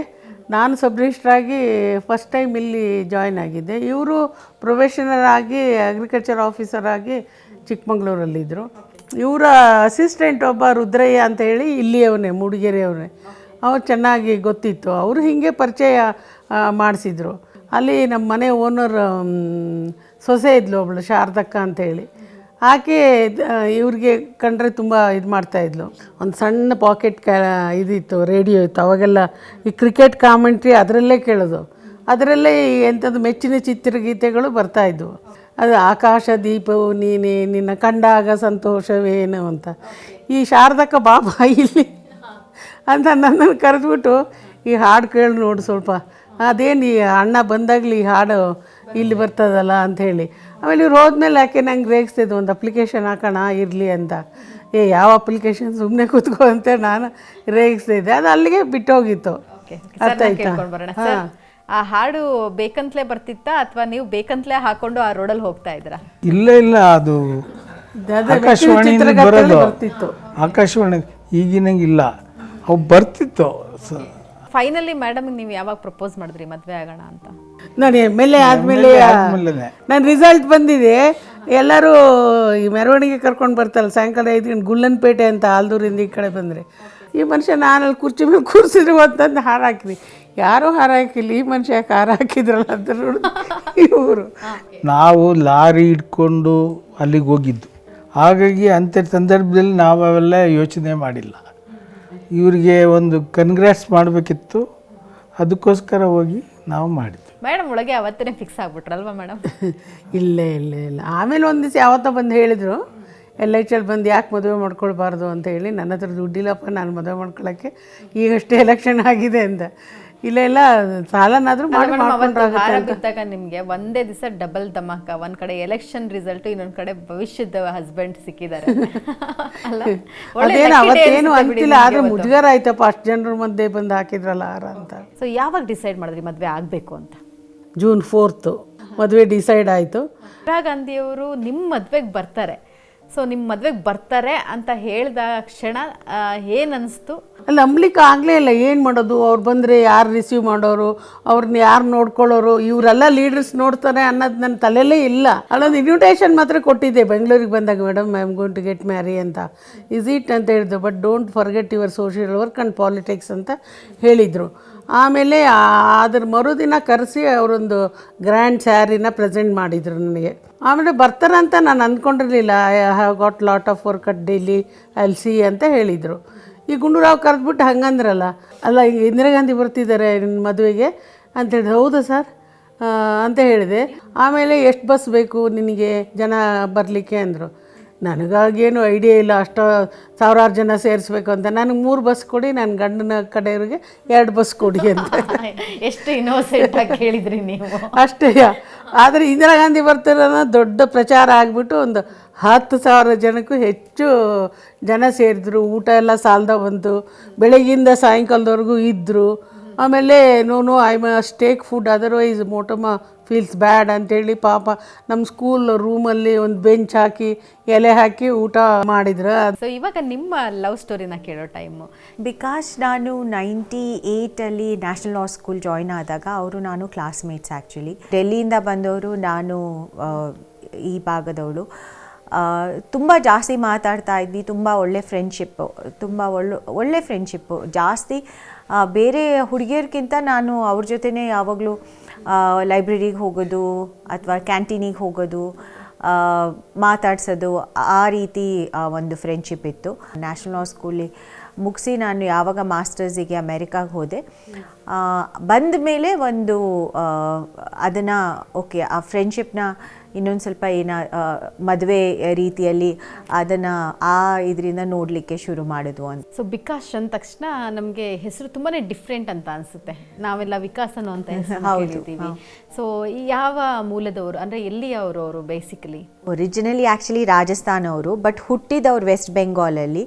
ನಾನು ಸಬ್ ರಿಜಿಸ್ಟ್ರಾಗಿ ಫಸ್ಟ್ ಟೈಮ್ ಇಲ್ಲಿ ಜಾಯ್ನ್ ಆಗಿದ್ದೆ. ಇವರು ಪ್ರೊಫೆಷನಲ್ ಆಗಿ ಅಗ್ರಿಕಲ್ಚರ್ ಆಫೀಸರ್ ಆಗಿ ಚಿಕ್ಕಮಂಗ್ಳೂರಲ್ಲಿದ್ದರು. ಇವರ ಅಸಿಸ್ಟೆಂಟ್ ಒಬ್ಬ ರುದ್ರಯ್ಯ ಅಂತ ಹೇಳಿ ಇಲ್ಲಿಯವನೇ, ಮೂಡಿಗೆರೆಯವನೇ. ಅವ್ರು ಚೆನ್ನಾಗಿ ಗೊತ್ತಿತ್ತು. ಅವರು ಹೀಗೆ ಪರಿಚಯ ಮಾಡಿಸಿದ್ರು. ಅಲ್ಲಿ ನಮ್ಮ ಮನೆ ಓನರ್ ಸೊಸೆ ಇದ್ಲು ಒಬ್ಳು, ಶಾರದಕ್ಕ ಅಂತೇಳಿ. ಆಕೆ ಇವ್ರಿಗೆ ಕಂಡ್ರೆ ತುಂಬ ಇದು ಮಾಡ್ತಾಯಿದ್ಲು. ಒಂದು ಸಣ್ಣ ಪಾಕೆಟ್ ಇದಿತ್ತು, ರೇಡಿಯೋ ಇತ್ತು. ಅವಾಗೆಲ್ಲ ಈ ಕ್ರಿಕೆಟ್ ಕಾಮೆಂಟ್ರಿ ಅದರಲ್ಲೇ ಕೇಳೋದು. ಅದರಲ್ಲೇ ಎಂಥದ್ದು ಮೆಚ್ಚಿನ ಚಿತ್ರಗೀತೆಗಳು ಬರ್ತಾಯಿದ್ವು. ಅದು ಆಕಾಶ ದೀಪವು ನೀನೇ, ನಿನ್ನ ಕಂಡಾಗ ಸಂತೋಷವೇನು ಅಂತ. ಈ ಶಾರದಕ್ಕ ಬಾಬಾ ಇಲ್ಲಿ ಅಂತ ನನ್ನನ್ನು ಕರೆದ್ಬಿಟ್ಟು ಈ ಹಾಡು ಕೇಳಿ ನೋಡು ಸ್ವಲ್ಪ, ಅದೇನು ಈ ಅಣ್ಣ ಬಂದಾಗಲಿ ಈ ಹಾಡು ಇಲ್ಲಿ ಬರ್ತದಲ್ಲ ಅಂಥೇಳಿ. ಆಮೇಲೆ ಇವ್ರು ಹೋದ್ಮೇಲೆ ಯಾಕೆ ನಂಗೆ ರೇಗಿಸ್ತಿದ್ದು, ಒಂದು ಅಪ್ಲಿಕೇಶನ್ ಹಾಕೋಣ ಇರಲಿ ಅಂತ. ಯಾವ ಅಪ್ಲಿಕೇಶನ್, ಸುಮ್ಮನೆ ಕೂತ್ಕೋ ಅಂತ ನಾನು ರೇಗಿಸ್ತಿದ್ದೆ. ಅದು ಅಲ್ಲಿಗೆ ಬಿಟ್ಟೋಗಿತ್ತು. ಅರ್ಥ ಆಯ್ತಾ? ಆ ಹಾಡು ಬೇಕಂತಲೇ ಬರ್ತಿತ್ತಾ ಅಥವಾ ನೀವು ಬೇಕಂತಲೇ ಹಾಕೊಂಡು ಆ ರೋಡಲ್ಲಿ ಹೋಗ್ತಾ ಇದ್ರಾ? ಇಲ್ಲ, ಅದು ಆಕಾಶವಾಣಿ ಬರೋದು, ಬರ್ತಿತ್ತು. ಆಕಾಶವಾಣಿ ಈಗಿನಂಗಿಲ್ಲ, ಅವು ಬರ್ತಿತ್ತು. ಫೈನಲಿ ಮೇಡಮ್ ನೀವು ಯಾವಾಗ ಪ್ರಪೋಸ್ ಮಾಡಿದ್ರಿ ಮದುವೆ ಆಗೋಣ ಅಂತ? ನಾನು MLA ಆದಮೇಲೆ ನನ್ನ ರಿಸಲ್ಟ್ ಬಂದಿದೆ. ಎಲ್ಲರೂ ಈ ಮೆರವಣಿಗೆ ಕರ್ಕೊಂಡು ಬರ್ತಾರಲ್ಲ ಸಾಯಂಕಾಲ 5 ಗಂಟೆ, ಗುಳ್ಳನ್ಪೇಟೆ ಅಂತ ಆಲ್ದೂರಿಂದ ಈ ಕಡೆ ಬಂದರೆ, ಈ ಮನುಷ್ಯ ನಾನಲ್ಲಿ ಕುರ್ಚಿ ಮೇಲೆ ಕೂರಿಸಿದ್ರು ಅಂತಂದು ಹಾರ ಹಾಕಿದ್ವಿ. ಯಾರೂ ಹಾರ ಹಾಕಿಲ್ಲ, ಈ ಮನುಷ್ಯ ಯಾಕೆ ಹಾರ ಹಾಕಿದ್ರಲ್ಲ ಅಂತ ನೋಡಿ ಇವರು. ನಾವು ಲಾರಿ ಇಟ್ಕೊಂಡು ಅಲ್ಲಿಗೆ ಹೋಗಿದ್ದು, ಹಾಗಾಗಿ ಅಂಥ ಸಂದರ್ಭದಲ್ಲಿ ನಾವು ಅವೆಲ್ಲ ಯೋಚನೆ ಮಾಡಿಲ್ಲ. ಇವರಿಗೆ ಒಂದು ಕನ್ಗ್ರಾಟ್ಸ್ ಮಾಡಬೇಕಿತ್ತು, ಅದಕ್ಕೋಸ್ಕರ ಹೋಗಿ ನಾವು ಮಾಡಿದ್ವಿ. ಮೇಡಮ್ ಒಳಗೆ ಅವತ್ತೇ ಫಿಕ್ಸ್ ಆಗ್ಬಿಟ್ರಲ್ವಾ ಮೇಡಮ್? ಇಲ್ಲ. ಆಮೇಲೆ ಒಂದು ದಿವಸ ಯಾವತ್ತೋ ಬಂದು ಹೇಳಿದರು, LHL ಬಂದು ಯಾಕೆ ಮದುವೆ ಮಾಡ್ಕೊಳ್ಬಾರ್ದು ಅಂತ ಹೇಳಿ. ನನ್ನ ಹತ್ರ ದುಡ್ಡಿಲ್ಲಪ್ಪ ನಾನು ಮದುವೆ ಮಾಡ್ಕೊಳ್ಳೋಕ್ಕೆ, ಈಗಷ್ಟೇ ಎಲೆಕ್ಷನ್ ಆಗಿದೆ ಅಂತ. ಇಲ್ಲ ಸಾಲನಾದರೂ ಬಿದ್ದಾಗ ನಿಮಗೆ ಒಂದೇ ದಿವಸ ಡಬಲ್ ಧಮಾಕ. ಒಂದ್ ಕಡೆ ಎಲೆಕ್ಷನ್ ರಿಸಲ್ಟ್, ಇನ್ನೊಂದ್ ಕಡೆ ಭವಿಷ್ಯದ ಹಸ್ಬೆಂಡ್ ಸಿಕ್ಕಿದ್ದಾರೆ. ಅದೇನು ಅವತ್ತೇನು ಅಂತಿಲ್ಲ, ಆದ್ರೆ ಮುಜುಗರ ಆಯ್ತಪ್ಪ, ಅಷ್ಟು ಜನರ ಮಧ್ಯೆ ಬಂದು ಹಾಕಿದ್ರಲ್ಲ ಹಾರ ಅಂತ. ಸೊ ಯಾವಾಗ ಡಿಸೈಡ್ ಮಾಡಿದ್ರಿ ಮದುವೆ ಆಗಬೇಕು ಅಂತ? June 4th. ಮದುವೆ ಡಿಸೈಡ್ ಆಯಿತು. ಇಂದಿರಾ ಗಾಂಧಿಯವರು ನಿಮ್ಮ ಮದುವೆಗೆ ಬರ್ತಾರೆ, ಸೊ ನಿಮ್ಮ ಮದುವೆಗೆ ಬರ್ತಾರೆ ಅಂತ ಹೇಳಿದ ಕ್ಷಣ ಏನು ಅನಿಸ್ತು? ಅಲ್ಲಿ ನಂಬಲಿಕ್ಕೆ ಆಗಲೇ ಇಲ್ಲ. ಏನು ಮಾಡೋದು, ಅವ್ರು ಬಂದರೆ ಯಾರು ರಿಸೀವ್ ಮಾಡೋರು, ಅವ್ರನ್ನ ಯಾರು ನೋಡ್ಕೊಳ್ಳೋರು, ಇವರೆಲ್ಲ ಲೀಡರ್ಸ್ ನೋಡ್ತಾರೆ ಅನ್ನೋದು ನನ್ನ ತಲೆಯಲ್ಲೇ ಇಲ್ಲ. ಅಲ್ಲೊಂದು ಇನ್ವಿಟೇಷನ್ ಮಾತ್ರ ಕೊಟ್ಟಿದ್ದೆ ಬೆಂಗಳೂರಿಗೆ ಬಂದಾಗ, madam I am going to get marry ಅಂತ, ಇಸ್ ಇಟ್ ಅಂತ ಹೇಳಿದ್ರು. But don't forget your social work and politics ಅಂತ ಹೇಳಿದರು. ಆಮೇಲೆ ಅದ್ರ ಮರುದಿನ ಕರೆಸಿ ಅವರೊಂದು ಗ್ರ್ಯಾಂಡ್ ಸ್ಯಾರಿನ ಪ್ರೆಸೆಂಟ್ ಮಾಡಿದರು ನನಗೆ. ಆಮೇಲೆ ಬರ್ತಾರಂತ ನಾನು ಅಂದ್ಕೊಂಡಿರಲಿಲ್ಲ. I have got lot of work at Delhi, I will see ಅಂತ ಹೇಳಿದರು. ಈ ಗುಂಡೂರಾವ್ ಕರೆದ್ಬಿಟ್ಟು ಹಂಗಂದ್ರಲ್ಲ, ಅಲ್ಲ ಈಗ ಇಂದಿರಾ ಗಾಂಧಿ ಬರ್ತಿದ್ದಾರೆ ನಿನ್ನ ಮದುವೆಗೆ ಅಂತ ಹೇಳಿದ್ರು. ಹೌದಾ ಸರ್ ಅಂತ ಹೇಳಿದೆ. ಆಮೇಲೆ ಎಷ್ಟು ಬಸ್ ಬೇಕು ನಿನಗೆ ಜನ ಬರಲಿಕ್ಕೆ ಅಂದರು. ನನಗಾಗೇನು ಐಡಿಯಾ ಇಲ್ಲ, ಅಷ್ಟು ಸಾವಿರಾರು ಜನ ಸೇರಿಸ್ಬೇಕು ಅಂತ. ನನಗೆ 3 ಬಸ್ ಕೊಡಿ, ನನ್ನ ಗಂಡನ ಕಡೆಯವ್ರಿಗೆ 2 ಬಸ್ ಕೊಡಿ ಅಂತ. ಎಷ್ಟು ಇನ್ನೋಸೆಂಟ್ ಆಗಿ ಕೇಳಿದ್ರಿ ನೀವು. ಅಷ್ಟೇ. ಆದರೆ ಇಂದಿರಾ ಗಾಂಧಿ ಬರ್ತಾರ ದೊಡ್ಡ ಪ್ರಚಾರ ಆಗಿಬಿಟ್ಟು ಒಂದು 10,000 ಜನಕ್ಕೂ ಹೆಚ್ಚು ಜನ ಸೇರಿದ್ರು. ಊಟ ಎಲ್ಲ ಸಾಲದ ಬಂತು. ಬೆಳಗ್ಗಿಂದ ಸಾಯಂಕಾಲದವರೆಗೂ ಇದ್ದರು. ಆಮೇಲೆ no I must take food otherwise Motamma feels bad ಅಂತೇಳಿ ಪಾಪ ನಮ್ಮ ಸ್ಕೂಲ್ ರೂಮಲ್ಲಿ ಒಂದು ಬೆಂಚ್ ಹಾಕಿ ಎಲೆ ಹಾಕಿ ಊಟ ಮಾಡಿದ್ರು. ಸೊ ಇವಾಗ ನಿಮ್ಮ ಲವ್ ಸ್ಟೋರಿನ ಕೇಳೋ ಟೈಮು. ಬಿಕಾಸ್ ನಾನು 98ಅಲ್ಲಿ ನ್ಯಾಷನಲ್ ಲಾ ಸ್ಕೂಲ್ ಜಾಯ್ನ್ ಆದಾಗ ಅವರು ನಾನು ಕ್ಲಾಸ್ಮೇಟ್ಸ್. ಆ್ಯಕ್ಚುಲಿ ಡೆಲ್ಲಿಯಿಂದ ಬಂದವರು, ನಾನು ಈ ಭಾಗದವಳು. ತುಂಬ ಜಾಸ್ತಿ ಮಾತಾಡ್ತಾ ಇದ್ವಿ. ತುಂಬ ಒಳ್ಳೆ ಫ್ರೆಂಡ್ಶಿಪ್ಪು, ತುಂಬ ಒಳ್ಳೆ ಫ್ರೆಂಡ್ಶಿಪ್ಪು ಜಾಸ್ತಿ. ಬೇರೆ ಹುಡುಗಿಯರ್ಗಿಂತ ನಾನು ಅವ್ರ ಜೊತೆನೇ ಯಾವಾಗಲೂ ಲೈಬ್ರರಿಗೆ ಹೋಗೋದು ಅಥವಾ ಕ್ಯಾಂಟೀನಿಗೆ ಹೋಗೋದು, ಮಾತಾಡ್ಸೋದು, ಆ ರೀತಿ ಒಂದು ಫ್ರೆಂಡ್ಶಿಪ್ ಇತ್ತು. ನ್ಯಾಷನಲ್ ಲಾ ಸ್ಕೂಲಿ ಮುಗಿಸಿ ನಾನು ಯಾವಾಗ ಮಾಸ್ಟರ್ಸಿಗೆ ಅಮೇರಿಕಾಗೆ ಹೋದೆ, ಬಂದ ಮೇಲೆ ಒಂದು ಅದನ್ನು ಓಕೆ ಆ ಫ್ರೆಂಡ್ಶಿಪ್ನ ಇನ್ನೊಂದು ಸ್ವಲ್ಪ ಮದುವೆ ರೀತಿಯಲ್ಲಿ ಅದನ್ನು ಇದರಿಂದ ನೋಡಲಿಕ್ಕೆ ಶುರು ಮಾಡಿದ್ವು ಅಂತ. ಸೊ ವಿಕಾಸ್ ಅಂದ ತಕ್ಷಣ ನಮಗೆ ಹೆಸರು ತುಂಬಾ ಡಿಫ್ರೆಂಟ್ ಅಂತ ಅನಿಸುತ್ತೆ. ನಾವೆಲ್ಲ ವಿಕಾಸ್ ಅನ್ನೋ ಅಂತ ಹೆಸರು ಕೇಳಿದ್ದೀವಿ. ಸೊ ಯಾವ ಮೂಲದವರು, ಅಂದರೆ ಎಲ್ಲಿಯವರು ಅವರು? ಬೇಸಿಕಲಿ ಒರಿಜಿನಲಿ ಆ್ಯಕ್ಚುಲಿ ರಾಜಸ್ಥಾನ್ ಅವರು, ಬಟ್ ಹುಟ್ಟಿದವ್ರು ವೆಸ್ಟ್ ಬೆಂಗಾಲಲ್ಲಿ.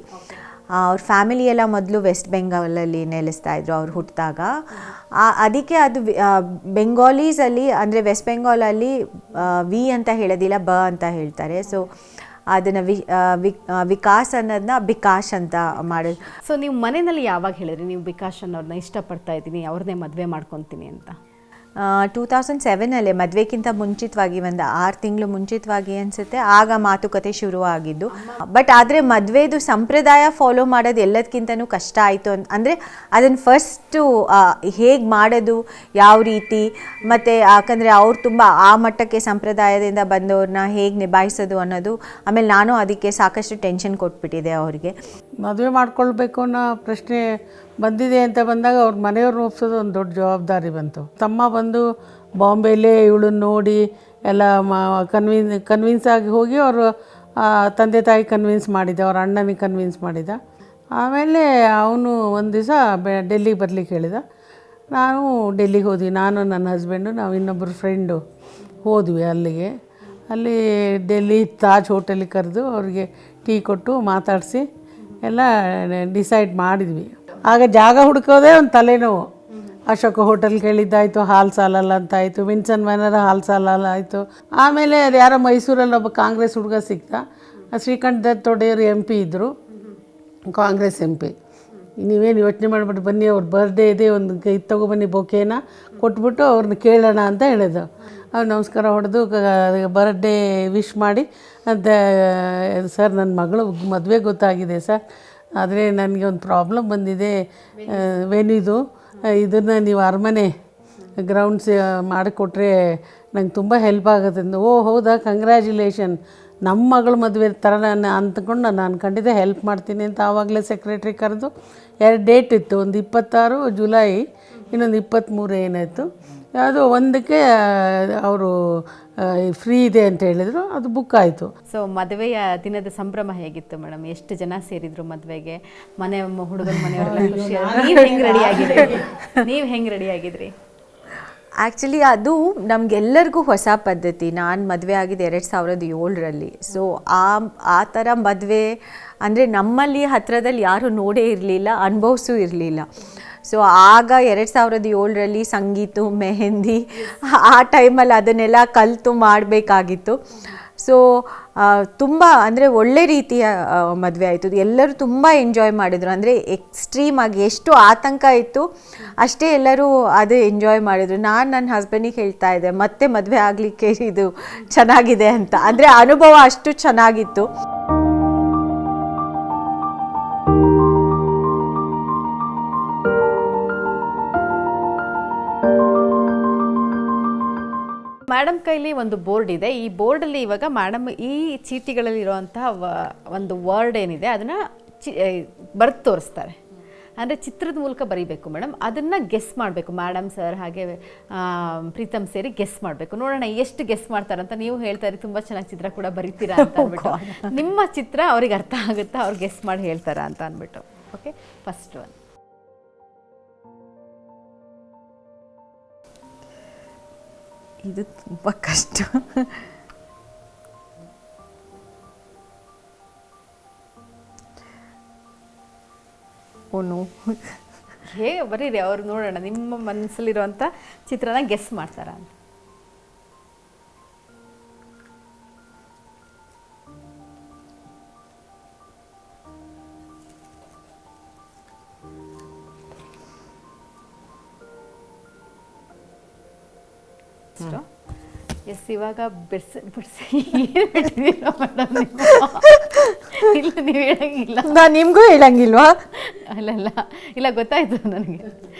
ಅವ್ರ ಫ್ಯಾಮಿಲಿ ಎಲ್ಲ ಮೊದಲು ವೆಸ್ಟ್ ಬೆಂಗಾಲಲ್ಲಿ ನೆಲೆಸ್ತಾ ಇದ್ರು ಅವ್ರು ಹುಟ್ಟಿದಾಗ. ಅದಕ್ಕೆ ಅದು ಬೆಂಗಾಲೀಸಲ್ಲಿ ಅಂದರೆ ವೆಸ್ಟ್ ಬೆಂಗಾಲಲ್ಲಿ ವಿ ಅಂತ ಹೇಳೋದಿಲ್ಲ, ಬ ಅಂತ ಹೇಳ್ತಾರೆ. ಸೊ ಅದನ್ನು ವಿಕಾಸ್ ಅನ್ನೋದನ್ನ ಬಿಕಾಶ್ ಅಂತ ಮಾಡೋದು. ಸೊ ನೀವು ಮನೆಯಲ್ಲಿ ಯಾವಾಗ ಹೇಳಿದ್ರಿ ನೀವು ವಿಕಾಶ್ ಅನ್ನೋರನ್ನ ಇಷ್ಟಪಡ್ತಾ ಇದ್ದೀನಿ, ಅವ್ರನ್ನೇ ಮದುವೆ ಮಾಡ್ಕೊತೀನಿ ಅಂತ? 2007 ಮದುವೆಗಿಂತ ಮುಂಚಿತವಾಗಿ ಒಂದು 6 ತಿಂಗಳು ಮುಂಚಿತವಾಗಿ ಅನಿಸುತ್ತೆ, ಆಗ ಮಾತುಕತೆ ಶುರುವಾಗಿದ್ದು. ಬಟ್ ಆದರೆ ಮದುವೆದು ಸಂಪ್ರದಾಯ ಫಾಲೋ ಮಾಡೋದು ಎಲ್ಲದಕ್ಕಿಂತನೂ ಕಷ್ಟ ಆಯಿತು. ಅಂದರೆ ಅದನ್ನು ಫಸ್ಟು ಹೇಗೆ ಮಾಡೋದು, ಯಾವ ರೀತಿ, ಮತ್ತು ಯಾಕಂದರೆ ಅವ್ರು ತುಂಬ ಆ ಮಟ್ಟಕ್ಕೆ ಸಂಪ್ರದಾಯದಿಂದ ಬಂದವ್ರನ್ನ ಹೇಗೆ ನಿಭಾಯಿಸೋದು ಅನ್ನೋದು. ಆಮೇಲೆ ನಾನು ಅದಕ್ಕೆ ಸಾಕಷ್ಟು ಟೆನ್ಷನ್ ಕೊಟ್ಬಿಟ್ಟಿದೆ ಅವ್ರಿಗೆ. ಮದುವೆ ಮಾಡ್ಕೊಳ್ಬೇಕು ಅನ್ನೋ ಪ್ರಶ್ನೆ ಬಂದಿದೆ ಅಂತ ಬಂದಾಗ ಅವ್ರ ಮನೆಯವ್ರನ್ನ ಒಪ್ಸೋದು ಒಂದು ದೊಡ್ಡ ಜವಾಬ್ದಾರಿ ಬಂತು. ತಮ್ಮ ಬಂದು ಬಾಂಬೆಲೇ ಇವಳನ್ನ ನೋಡಿ ಎಲ್ಲ ಕನ್ವಿನ್ಸ್ ಆಗಿ ಹೋಗಿ ಅವರು ತಂದೆ ತಾಯಿ ಕನ್ವಿನ್ಸ್ ಮಾಡಿದ್ದೆ, ಅವ್ರ ಅಣ್ಣನಿಗೆ ಕನ್ವಿನ್ಸ್ ಮಾಡಿದ. ಆಮೇಲೆ ಅವನು ಒಂದು ದಿವಸ ಡೆಲ್ಲಿಗೆ ಬರ್ಲಿಕ್ಕೆ ಹೇಳಿದ. ನಾನು ಡೆಲ್ಲಿಗೆ ಹೋದ್ವಿ, ನಾನು ನನ್ನ ಹಸ್ಬೆಂಡು, ನಾವು ಇನ್ನೊಬ್ಬರು ಫ್ರೆಂಡು ಹೋದ್ವಿ ಅಲ್ಲಿಗೆ. ಅಲ್ಲಿ ಡೆಲ್ಲಿ ತಾಜ್ ಹೋಟೆಲಿಗೆ ಕರೆದು ಅವ್ರಿಗೆ ಟೀ ಕೊಟ್ಟು ಮಾತಾಡಿಸಿ ಎಲ್ಲ ಡಿಸೈಡ್ ಮಾಡಿದ್ವಿ. ಆಗ ಜಾಗ ಹುಡ್ಕೋದೇ ಒಂದು ತಲೆನೋವು. ಅಶೋಕ ಹೋಟೆಲ್ ಕೇಳಿದ್ದಾಯಿತು, ಹಾಲ್ ಸಾಲಲ್ಲ ಅಂತಾಯಿತು. ವಿನ್ಸನ್ ಮ್ಯಾನರ್ ಹಾಲ್ ಸಾಲಲ್ಲ ಆಯಿತು. ಆಮೇಲೆ ಅದು ಯಾರೋ ಮೈಸೂರಲ್ಲಿ ಒಬ್ಬ ಕಾಂಗ್ರೆಸ್ ಹುಡುಗ ಸಿಕ್ತ, ಶ್ರೀಕಂಠ ದತ್ ಒಡೆಯರ್ MP ಇದ್ದರು, ಕಾಂಗ್ರೆಸ್ MP. ನೀವೇನು ಯೋಚನೆ ಮಾಡಿಬಿಟ್ಟು ಬನ್ನಿ, ಅವ್ರ ಬರ್ಡೇ ಇದೆ, ಒಂದು ಇದು ತೊಗೊಬನ್ನಿ ಬೊಕೇನ ಕೊಟ್ಬಿಟ್ಟು ಅವ್ರನ್ನ ಕೇಳೋಣ ಅಂತ ಹೇಳಿದ್ರು. ಅವ್ರು ನಮಸ್ಕಾರ ಹೊಡೆದು ಬರ್ಡೇ ವಿಶ್ ಮಾಡಿ ಅಂತ, ಸರ್ ನನ್ನ ಮಗಳು ಮದುವೆ ಗೊತ್ತಾಗಿದೆ ಸರ್, ಆದರೆ ನನಗೆ ಒಂದು ಪ್ರಾಬ್ಲಮ್ ಬಂದಿದೆ, ವೆನ್ಯೂದು ಇದನ್ನು ನೀವು ಅರಮನೆ ಗ್ರೌಂಡ್ಸ್ ಮಾಡಿಕೊಟ್ರೆ ನಂಗೆ ತುಂಬ ಹೆಲ್ಪ್ ಆಗುತ್ತೆ ಅಂತ. ಓ ಹೌದಾ, ಕಂಗ್ರ್ಯಾಚುಲೇಷನ್, ನಮ್ಮ ಮಗಳ ಮದುವೆ ಥರ ನಾನು ಅಂದ್ಕೊಂಡು ನಾನು ಖಂಡಿತ ಹೆಲ್ಪ್ ಮಾಡ್ತೀನಿ ಅಂತ ಆವಾಗಲೇ ಸೆಕ್ರೆಟ್ರಿ ಕರೆದು 2 ಡೇಟ್ ಇತ್ತು, ಒಂದು 26 ಜುಲೈ, ಇನ್ನೊಂದು 23 ಏನಾಯಿತು. ಅದು ಒಂದಕ್ಕೆ ಅವರು ಫ್ರೀ ಇದೆ ಅಂತ ಹೇಳಿದರು, ಅದು ಬುಕ್ ಆಯಿತು. ಸೊ ಮದುವೆಯ ದಿನದ ಸಂಭ್ರಮ ಹೇಗಿತ್ತು ಮೇಡಮ್? ಎಷ್ಟು ಜನ ಸೇರಿದ್ರು ಮದುವೆಗೆ? ಮನೆ ಹುಡುಗನ ಮನೆಯವರೆಲ್ಲ ಖುಷಿ? ನೀವು ಹೆಂಗೆ ರೆಡಿ ಆಗಿದ್ರಿ? ಆ್ಯಕ್ಚುಲಿ ಅದು ನಮಗೆಲ್ಲರಿಗೂ ಹೊಸ ಪದ್ಧತಿ. ನಾನು ಮದುವೆ ಆಗಿದ್ದು 2007ರಲ್ಲಿ. ಸೊ ಆ ಥರ ಮದುವೆ ಅಂದರೆ ನಮ್ಮಲ್ಲಿ ಹತ್ತಿರದಲ್ಲಿ ಯಾರೂ ನೋಡೇ ಇರಲಿಲ್ಲ, ಅನುಭವಿಸೂ ಇರಲಿಲ್ಲ. ಸೊ ಆಗ 2007ರಲ್ಲಿ ಸಂಗೀತು ಮೆಹಂದಿ ಆ ಟೈಮಲ್ಲಿ ಅದನ್ನೆಲ್ಲ ಕಲಿತು ಮಾಡಬೇಕಾಗಿತ್ತು. ಸೊ ತುಂಬ ಅಂದರೆ ಒಳ್ಳೆ ರೀತಿಯ ಮದುವೆ ಆಯಿತು. ಎಲ್ಲರೂ ತುಂಬ ಎಂಜಾಯ್ ಮಾಡಿದರು. ಅಂದರೆ ಎಕ್ಸ್ಟ್ರೀಮ್ ಆಗಿ ಎಷ್ಟು ಆತಂಕ ಇತ್ತು ಅಷ್ಟೇ ಎಲ್ಲರೂ ಅದು ಎಂಜಾಯ್ ಮಾಡಿದರು. ನಾನು ನನ್ನ ಹಸ್ಬೆಂಡಿಗೆ ಹೇಳ್ತಾ ಇದ್ದೆ ಮತ್ತೆ ಮದುವೆ ಆಗಲಿಕ್ಕೆ ಇದು ಚೆನ್ನಾಗಿದೆ ಅಂತ. ಅಂದರೆ ಅನುಭವ ಅಷ್ಟು ಚೆನ್ನಾಗಿತ್ತು. ಮೇಡಮ್ ಕೈಲಿ ಒಂದು ಬೋರ್ಡ್ ಇದೆ. ಈ ಬೋರ್ಡಲ್ಲಿ ಇವಾಗ ಮೇಡಮ್ ಈ ಚೀಟಿಗಳಲ್ಲಿರುವಂತಹ ಒಂದು ವರ್ಡ್ ಏನಿದೆ ಅದನ್ನು ಬರೆದು ತೋರಿಸ್ತಾರೆ. ಅಂದರೆ ಚಿತ್ರದ ಮೂಲಕ ಬರೀಬೇಕು ಮೇಡಮ್. ಅದನ್ನು ಗೆಸ್ ಮಾಡಬೇಕು. ಮೇಡಮ್ ಸರ್ ಹಾಗೆ ಪ್ರೀತಮ್ ಸೇರಿ ಗೆಸ್ ಮಾಡಬೇಕು. ನೋಡೋಣ ಎಷ್ಟು ಗೆಸ್ ಮಾಡ್ತಾರಂತ. ನೀವು ಹೇಳ್ತಾ ಇರಿ ತುಂಬ ಚೆನ್ನಾಗಿ ಚಿತ್ರ ಕೂಡ ಬರೀತೀರಾ ಅಂತ ಅಂದ್ಬಿಟ್ಟು. ನಿಮ್ಮ ಚಿತ್ರ ಅವ್ರಿಗೆ ಅರ್ಥ ಆಗುತ್ತಾ, ಅವ್ರು ಗೆಸ್ ಮಾಡಿ ಹೇಳ್ತಾರಾ ಅಂತ ಅಂದ್ಬಿಟ್ಟು. Okay, first one. ಇದು ತುಂಬ ಕಷ್ಟ. ಓನು ಹೇಗೆ ಬರೀರಿ, ಅವ್ರು ನೋಡೋಣ ನಿಮ್ಮ ಮನಸ್ಸಲ್ಲಿರುವಂಥ ಚಿತ್ರನ ಗೆಸ್ ಮಾಡ್ತಾರ ಅಂತ. ಎಸ್, ಇವಾಗ ಬಿಡಿಸಿ ಇಲ್ಲ, ನೀವು ಹೇಳಂಗಿಲ್ಲ. ನಾನು ನಿಮಗೂ ಹೇಳಂಗಿಲ್ವಾ? ಅಲ್ಲಲ್ಲ, ಇಲ್ಲ ಗೊತ್ತಾಯ್ತು ನನಗೆ.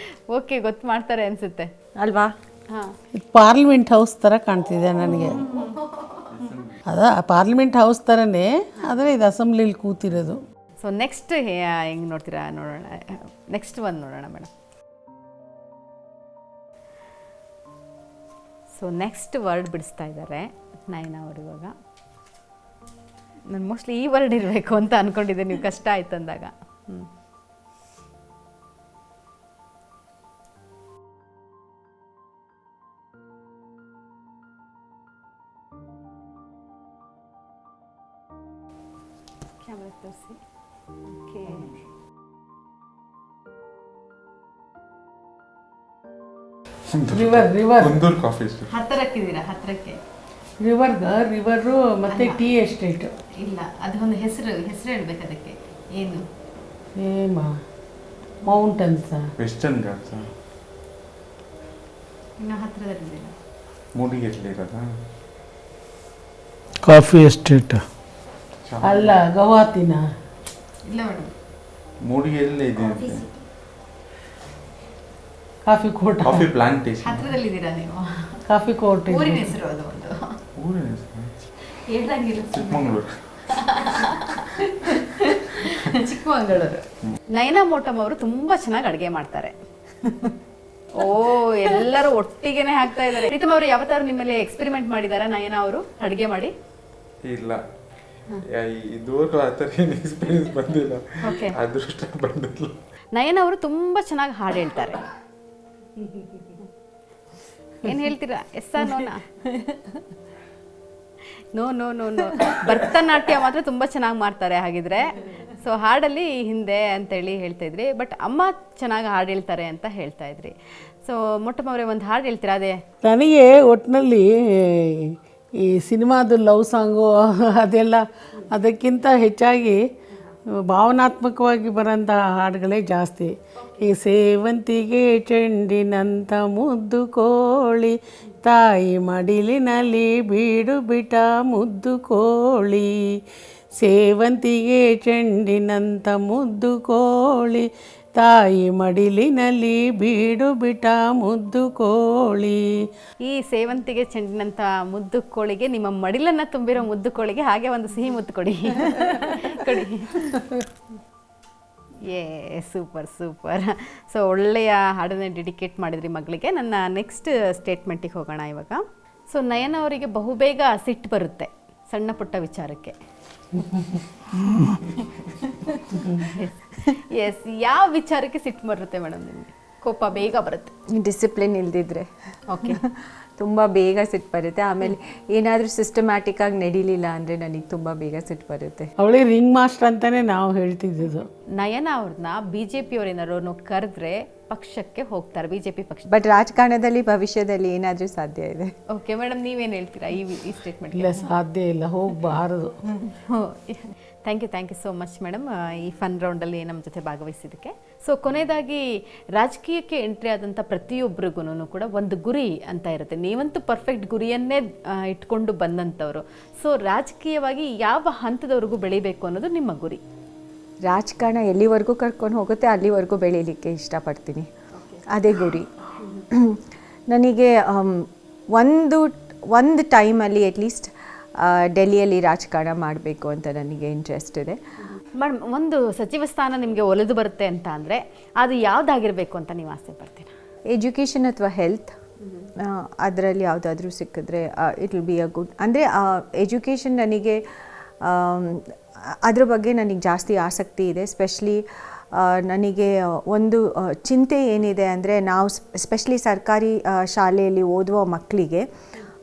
ಓಕೆ, ಗೊತ್ತು ಮಾಡ್ತಾರೆ ಅನ್ಸುತ್ತೆ ಅಲ್ವಾ? ಹಾಂ, ಇದು ಪಾರ್ಲಿಮೆಂಟ್ ಹೌಸ್ ಥರ ಕಾಣ್ತಿದೆ ನನಗೆ. ಅದ ಪಾರ್ಲಿಮೆಂಟ್ ಹೌಸ್ ಥರನೇ, ಆದರೆ ಇದು ಅಸೆಂಬ್ಲಿಲಿ ಕೂತಿರೋದು. ಸೊ ನೆಕ್ಸ್ಟ್ ಹೆಂಗೆ ನೋಡ್ತೀರಾ ನೋಡೋಣ. ನೆಕ್ಸ್ಟ್ ಒಂದು ನೋಡೋಣ ಮೇಡಮ್. ಸೊ ನೆಕ್ಸ್ಟ್ ವರ್ಡ್ ಬಿಡಿಸ್ತಾ ಇದ್ದಾರೆ ನಯನಾ ಅವರು. ಇವಾಗ ನಾನು ಮೋಸ್ಟ್ಲಿ ಈ ವರ್ಡ್ ಇರಬೇಕು ಅಂತ ಅಂದ್ಕೊಂಡಿದ್ದೆ, ನೀವು ಕಷ್ಟ ಆಯ್ತು ಅಂದಾಗ. ಕ್ಯಾಮ್ರಾ ತೋರಿಸಿ. ಓಕೆ, ರಿವರ್ ಕುಂದೂರು ಕಾಫಿ ಹತ್ತಿರಕ್ಕಿದ್ದೀರಾ? ಹತ್ತಿರಕ್ಕೆ ರಿವರು ಮತ್ತೆ ಟೀ ಎಸ್ಟೇಟ್. ಇಲ್ಲ, ಅದು ಒಂದು ಹೆಸರು ಹೇಳ್ಬೇಕು ಅದಕ್ಕೆ. ಏನು? ಮೌಂಟನ್ಸ್, ವೆಸ್ಟರ್ನ್ ಘಾಟ್ಸ್, ಇನ್ನು ಹತ್ತಿರದಲ್ಲಿದ್ದೀರಾ? ಮೂಡಿಗೆರೆಯಲ್ಲಿರೋದಾ? ಕಾಫಿ ಎಸ್ಟೇಟ್ ಅಲ್ಲ, ಗವಾತಿನ. ಇಲ್ಲ ಮೇಡಮ್, ಮೂಡಿಗೆರೆಯಲ್ಲೇ ಇದೆ. ಕಾಫಿ ಕೋಟ, ಕಾಫಿ ಪ್ಲಾಂಟೇಶನ್. ಹತ್ತಿರದಲ್ಲಿದ್ದೀರಾ ನೀವು? ಕಾಫಿ ಕೋಟೆ. ಊರಿನ ಹೆಸರು ಅದು ಒಂದು. ಊರಿನ ಹೆಸರು ಹೇಳಂಗಿಲ್ಲ. ಚಿಕ್ಕಮಗಳೂರು. ಚಿಕ್ಕಮಗಳೂರು. ನಯನಾ ಮೋಟಮ್ ಅವರು ತುಂಬಾ ಚೆನ್ನಾಗಿ ಅಡುಗೆ ಮಾಡ್ತಾರೆ. ಓ, ಎಲ್ಲರೂ ಒಟ್ಟಿಗೆನೆ ಹಾಕ್ತಾ ಇದ್ದಾರೆ. ಪ್ರೀತಮ್ ಅವರು ಯಾವತ್ತಾರು ನಿಮ್ಮಲ್ಲಿ ಎಕ್ಸ್ಪೆರಿಮೆಂಟ್ ಮಾಡಿದಾರಾ ನಯನಾ ಅವರು ಅಡುಗೆ ಮಾಡಿ? ಇಲ್ಲ, ಇದುವರೆಗೂ ಆ ಥರ ಏನು ಎಕ್ಸ್ಪೀರಿಯನ್ಸ್ ಬಂದಿಲ್ಲ. ಓಕೆ, ಅದೃಷ್ಟ ಬಂದಿಲ್ಲ. ನಯನಾ ಅವರು ತುಂಬಾ ಚೆನ್ನಾಗಿ ಹಾಡು ಹೇಳ್ತಾರೆ. ಏನ್ ಹೇಳ್ತೀರಾ? ಎಸ್ ಆರ್ ನೋನಾ? No no no no. Bharatanatyam ಮಾತ್ರ ತುಂಬಾ ಚೆನ್ನಾಗಿ ಮಾಡ್ತಾರೆ ಹಾಗಿದ್ರೆ. ಸೊ ಹಾಡಲ್ಲಿ ಹಿಂದೆ ಅಂತೇಳಿ ಹೇಳ್ತಾ ಇದ್ರಿ, ಬಟ್ ಅಮ್ಮ ಚೆನ್ನಾಗಿ ಹಾಡು ಹೇಳ್ತಾರೆ ಅಂತ ಹೇಳ್ತಾ ಇದ್ರಿ. ಸೊ ಮೊಟ್ಟಮ್ಮ ಅವರೇ ಒಂದು ಹಾಡು ಹೇಳ್ತೀರಾ? ಅದೇ ನನಗೆ ಒಟ್ಟಿನಲ್ಲಿ ಈ ಸಿನಿಮಾದು ಲವ್ ಸಾಂಗು ಅದೆಲ್ಲ ಅದಕ್ಕಿಂತ ಹೆಚ್ಚಾಗಿ ಭಾವನಾತ್ಮಕವಾಗಿ ಬರೋಂಥ ಹಾಡುಗಳೇ ಜಾಸ್ತಿ. ಈ ಸೇವಂತಿಗೆ ಚೆಂಡಿನಂಥ ಮುದ್ದು ಕೋಳಿ, ತಾಯಿ ಮಡಿಲಿನಲ್ಲಿ ಬೀಡು ಬಿಟ್ಟ ಮುದ್ದು ಕೋಳಿ, ಸೇವಂತಿಗೆ ಚೆಂಡಿನಂಥ ಮುದ್ದು ಕೋಳಿ, ತಾಯಿ ಮಡಿಲಿನಲ್ಲಿ ಬೀಡು ಬಿಟ್ಟ ಮುದ್ದು ಕೋಳಿ. ಈ ಸೇವಂತಿಗೆ ಚೆಂಡಿನಂತ ಮುದ್ದು ಕೋಳಿಗೆ ನಿಮ್ಮ ಮಡಿಲನ್ನ ತುಂಬಿರೋ ಮುದ್ದು ಕೋಳಿಗೆ ಹಾಗೆ ಒಂದು ಸಿಹಿ ಮುದ್ದು ಕೊಡಿ. ಕೊಡಿ. ಏ ಸೂಪರ್ ಸೂಪರ್. ಸೊ ಒಳ್ಳೆಯ ಹಾಡನ್ನ ಡೆಡಿಕೇಟ್ ಮಾಡಿದ್ರಿ ಮಗಳಿಗೆ. ನನ್ನ ನೆಕ್ಸ್ಟ್ ಸ್ಟೇಟ್ಮೆಂಟಿಗೆ ಹೋಗೋಣ ಇವಾಗ. ಸೊ ನಯನ ಅವರಿಗೆ ಬಹುಬೇಗ ಸಿಟ್ಟು ಬರುತ್ತೆ ಸಣ್ಣ ಪುಟ್ಟ ವಿಚಾರಕ್ಕೆ. ಎಸ್, ಯಾವ ವಿಚಾರಕ್ಕೆ ಸಿಟ್ಟು ಬರುತ್ತೆ ಮೇಡಮ್ ನಿಮಗೆ? ಕೋಪ ಬೇಗ ಬರುತ್ತೆ? ಡಿಸಿಪ್ಲಿನ್ ಇಲ್ದಿದ್ರೆ ಓಕೆ, ತುಂಬ ಬೇಗ ಸಿಟ್ಟು ಬರುತ್ತೆ. ಆಮೇಲೆ ಏನಾದರೂ ಸಿಸ್ಟಮ್ಯಾಟಿಕ್ ಆಗಿ ನಡೀಲಿಲ್ಲ ಅಂದರೆ ನನಗೆ ತುಂಬ ಬೇಗ ಸಿಟ್ಟು ಬರುತ್ತೆ. ಅವಳೇ ರಿಂಗ್ ಮಾಸ್ಟರ್ ಅಂತಲೇ ನಾವು ಹೇಳ್ತಿದ್ದು. ನಯನ ಅವ್ರನ್ನ BJP ಅವ್ರು ಏನಾದ್ರು ಕರೆದ್ರೆ ಪಕ್ಷಕ್ಕೆ ಹೋಗ್ತಾರೆ, ಬಿಜೆಪಿ ಪಕ್ಷ. ಬಟ್ ರಾಜಕಾರಣದಲ್ಲಿ ಭವಿಷ್ಯದಲ್ಲಿ ಏನಾದರೂ ಸಾಧ್ಯ ಇದೆ. ಓಕೆ ಮೇಡಮ್, ನೀವೇನು ಹೇಳ್ತೀರಾ ಈ ಸ್ಟೇಟ್ಮೆಂಟ್? ಇಲ್ಲ, ಸಾಧ್ಯ ಇಲ್ಲ, ಹೋಗಬಾರದು. Thank you so much madam, ಈ ಫನ್ ರೌಂಡಲ್ಲಿ ನಮ್ಮ ಜೊತೆ ಭಾಗವಹಿಸಿದ್ದಕ್ಕೆ. ಸೊ ಕೊನೆಯದಾಗಿ, ರಾಜಕೀಯಕ್ಕೆ ಎಂಟ್ರಿ ಆದಂಥ ಪ್ರತಿಯೊಬ್ಬರಿಗೂ ಕೂಡ ಒಂದು ಗುರಿ ಅಂತ ಇರುತ್ತೆ. ನೀವಂತೂ ಪರ್ಫೆಕ್ಟ್ ಗುರಿಯನ್ನೇ ಇಟ್ಕೊಂಡು ಬಂದಂಥವ್ರು. ಸೊ ರಾಜಕೀಯವಾಗಿ ಯಾವ ಹಂತದವರೆಗೂ ಬೆಳಿಬೇಕು ಅನ್ನೋದು ನಿಮ್ಮ ಗುರಿ? ರಾಜಕಾರಣ ಎಲ್ಲಿವರೆಗೂ ಕರ್ಕೊಂಡು ಹೋಗುತ್ತೆ ಅಲ್ಲಿವರೆಗೂ ಬೆಳೀಲಿಕ್ಕೆ ಇಷ್ಟಪಡ್ತೀನಿ, ಅದೇ ಗುರಿ. ನನಗೆ ಒಂದು ಟೈಮಲ್ಲಿ ಅಟ್ಲೀಸ್ಟ್ ಡೆಲ್ಲಿಯಲ್ಲಿ ರಾಜಕಾರಣ ಮಾಡಬೇಕು ಅಂತ ನನಗೆ ಇಂಟ್ರೆಸ್ಟ್ ಇದೆ. ಮೇಡಮ್, ಒಂದು ಸಚಿವ ಸ್ಥಾನ ನಿಮಗೆ ಒಲಿದು ಬರುತ್ತೆ ಅಂತ ಅಂದರೆ ಅದು ಯಾವುದಾಗಿರಬೇಕು ಅಂತ ನೀವು ಆಸೆ ಪಡ್ತೀರಾ? ಎಜುಕೇಷನ್ ಅಥವಾ ಹೆಲ್ತ್, ಅದರಲ್ಲಿ ಯಾವುದಾದ್ರೂ ಸಿಕ್ಕಿದ್ರೆ it will be a good. ಅಂದರೆ ಎಜುಕೇಷನ್ ನನಗೆ ಅದ್ರ ಬಗ್ಗೆ ನನಗೆ ಜಾಸ್ತಿ ಆಸಕ್ತಿ ಇದೆ. ಸ್ಪೆಷಲಿ ನನಗೆ ಒಂದು ಚಿಂತೆ ಏನಿದೆ ಅಂದರೆ, ನಾವು ಸ್ಪೆಷಲಿ ಸರ್ಕಾರಿ ಶಾಲೆಯಲ್ಲಿ ಓದುವ ಮಕ್ಕಳಿಗೆ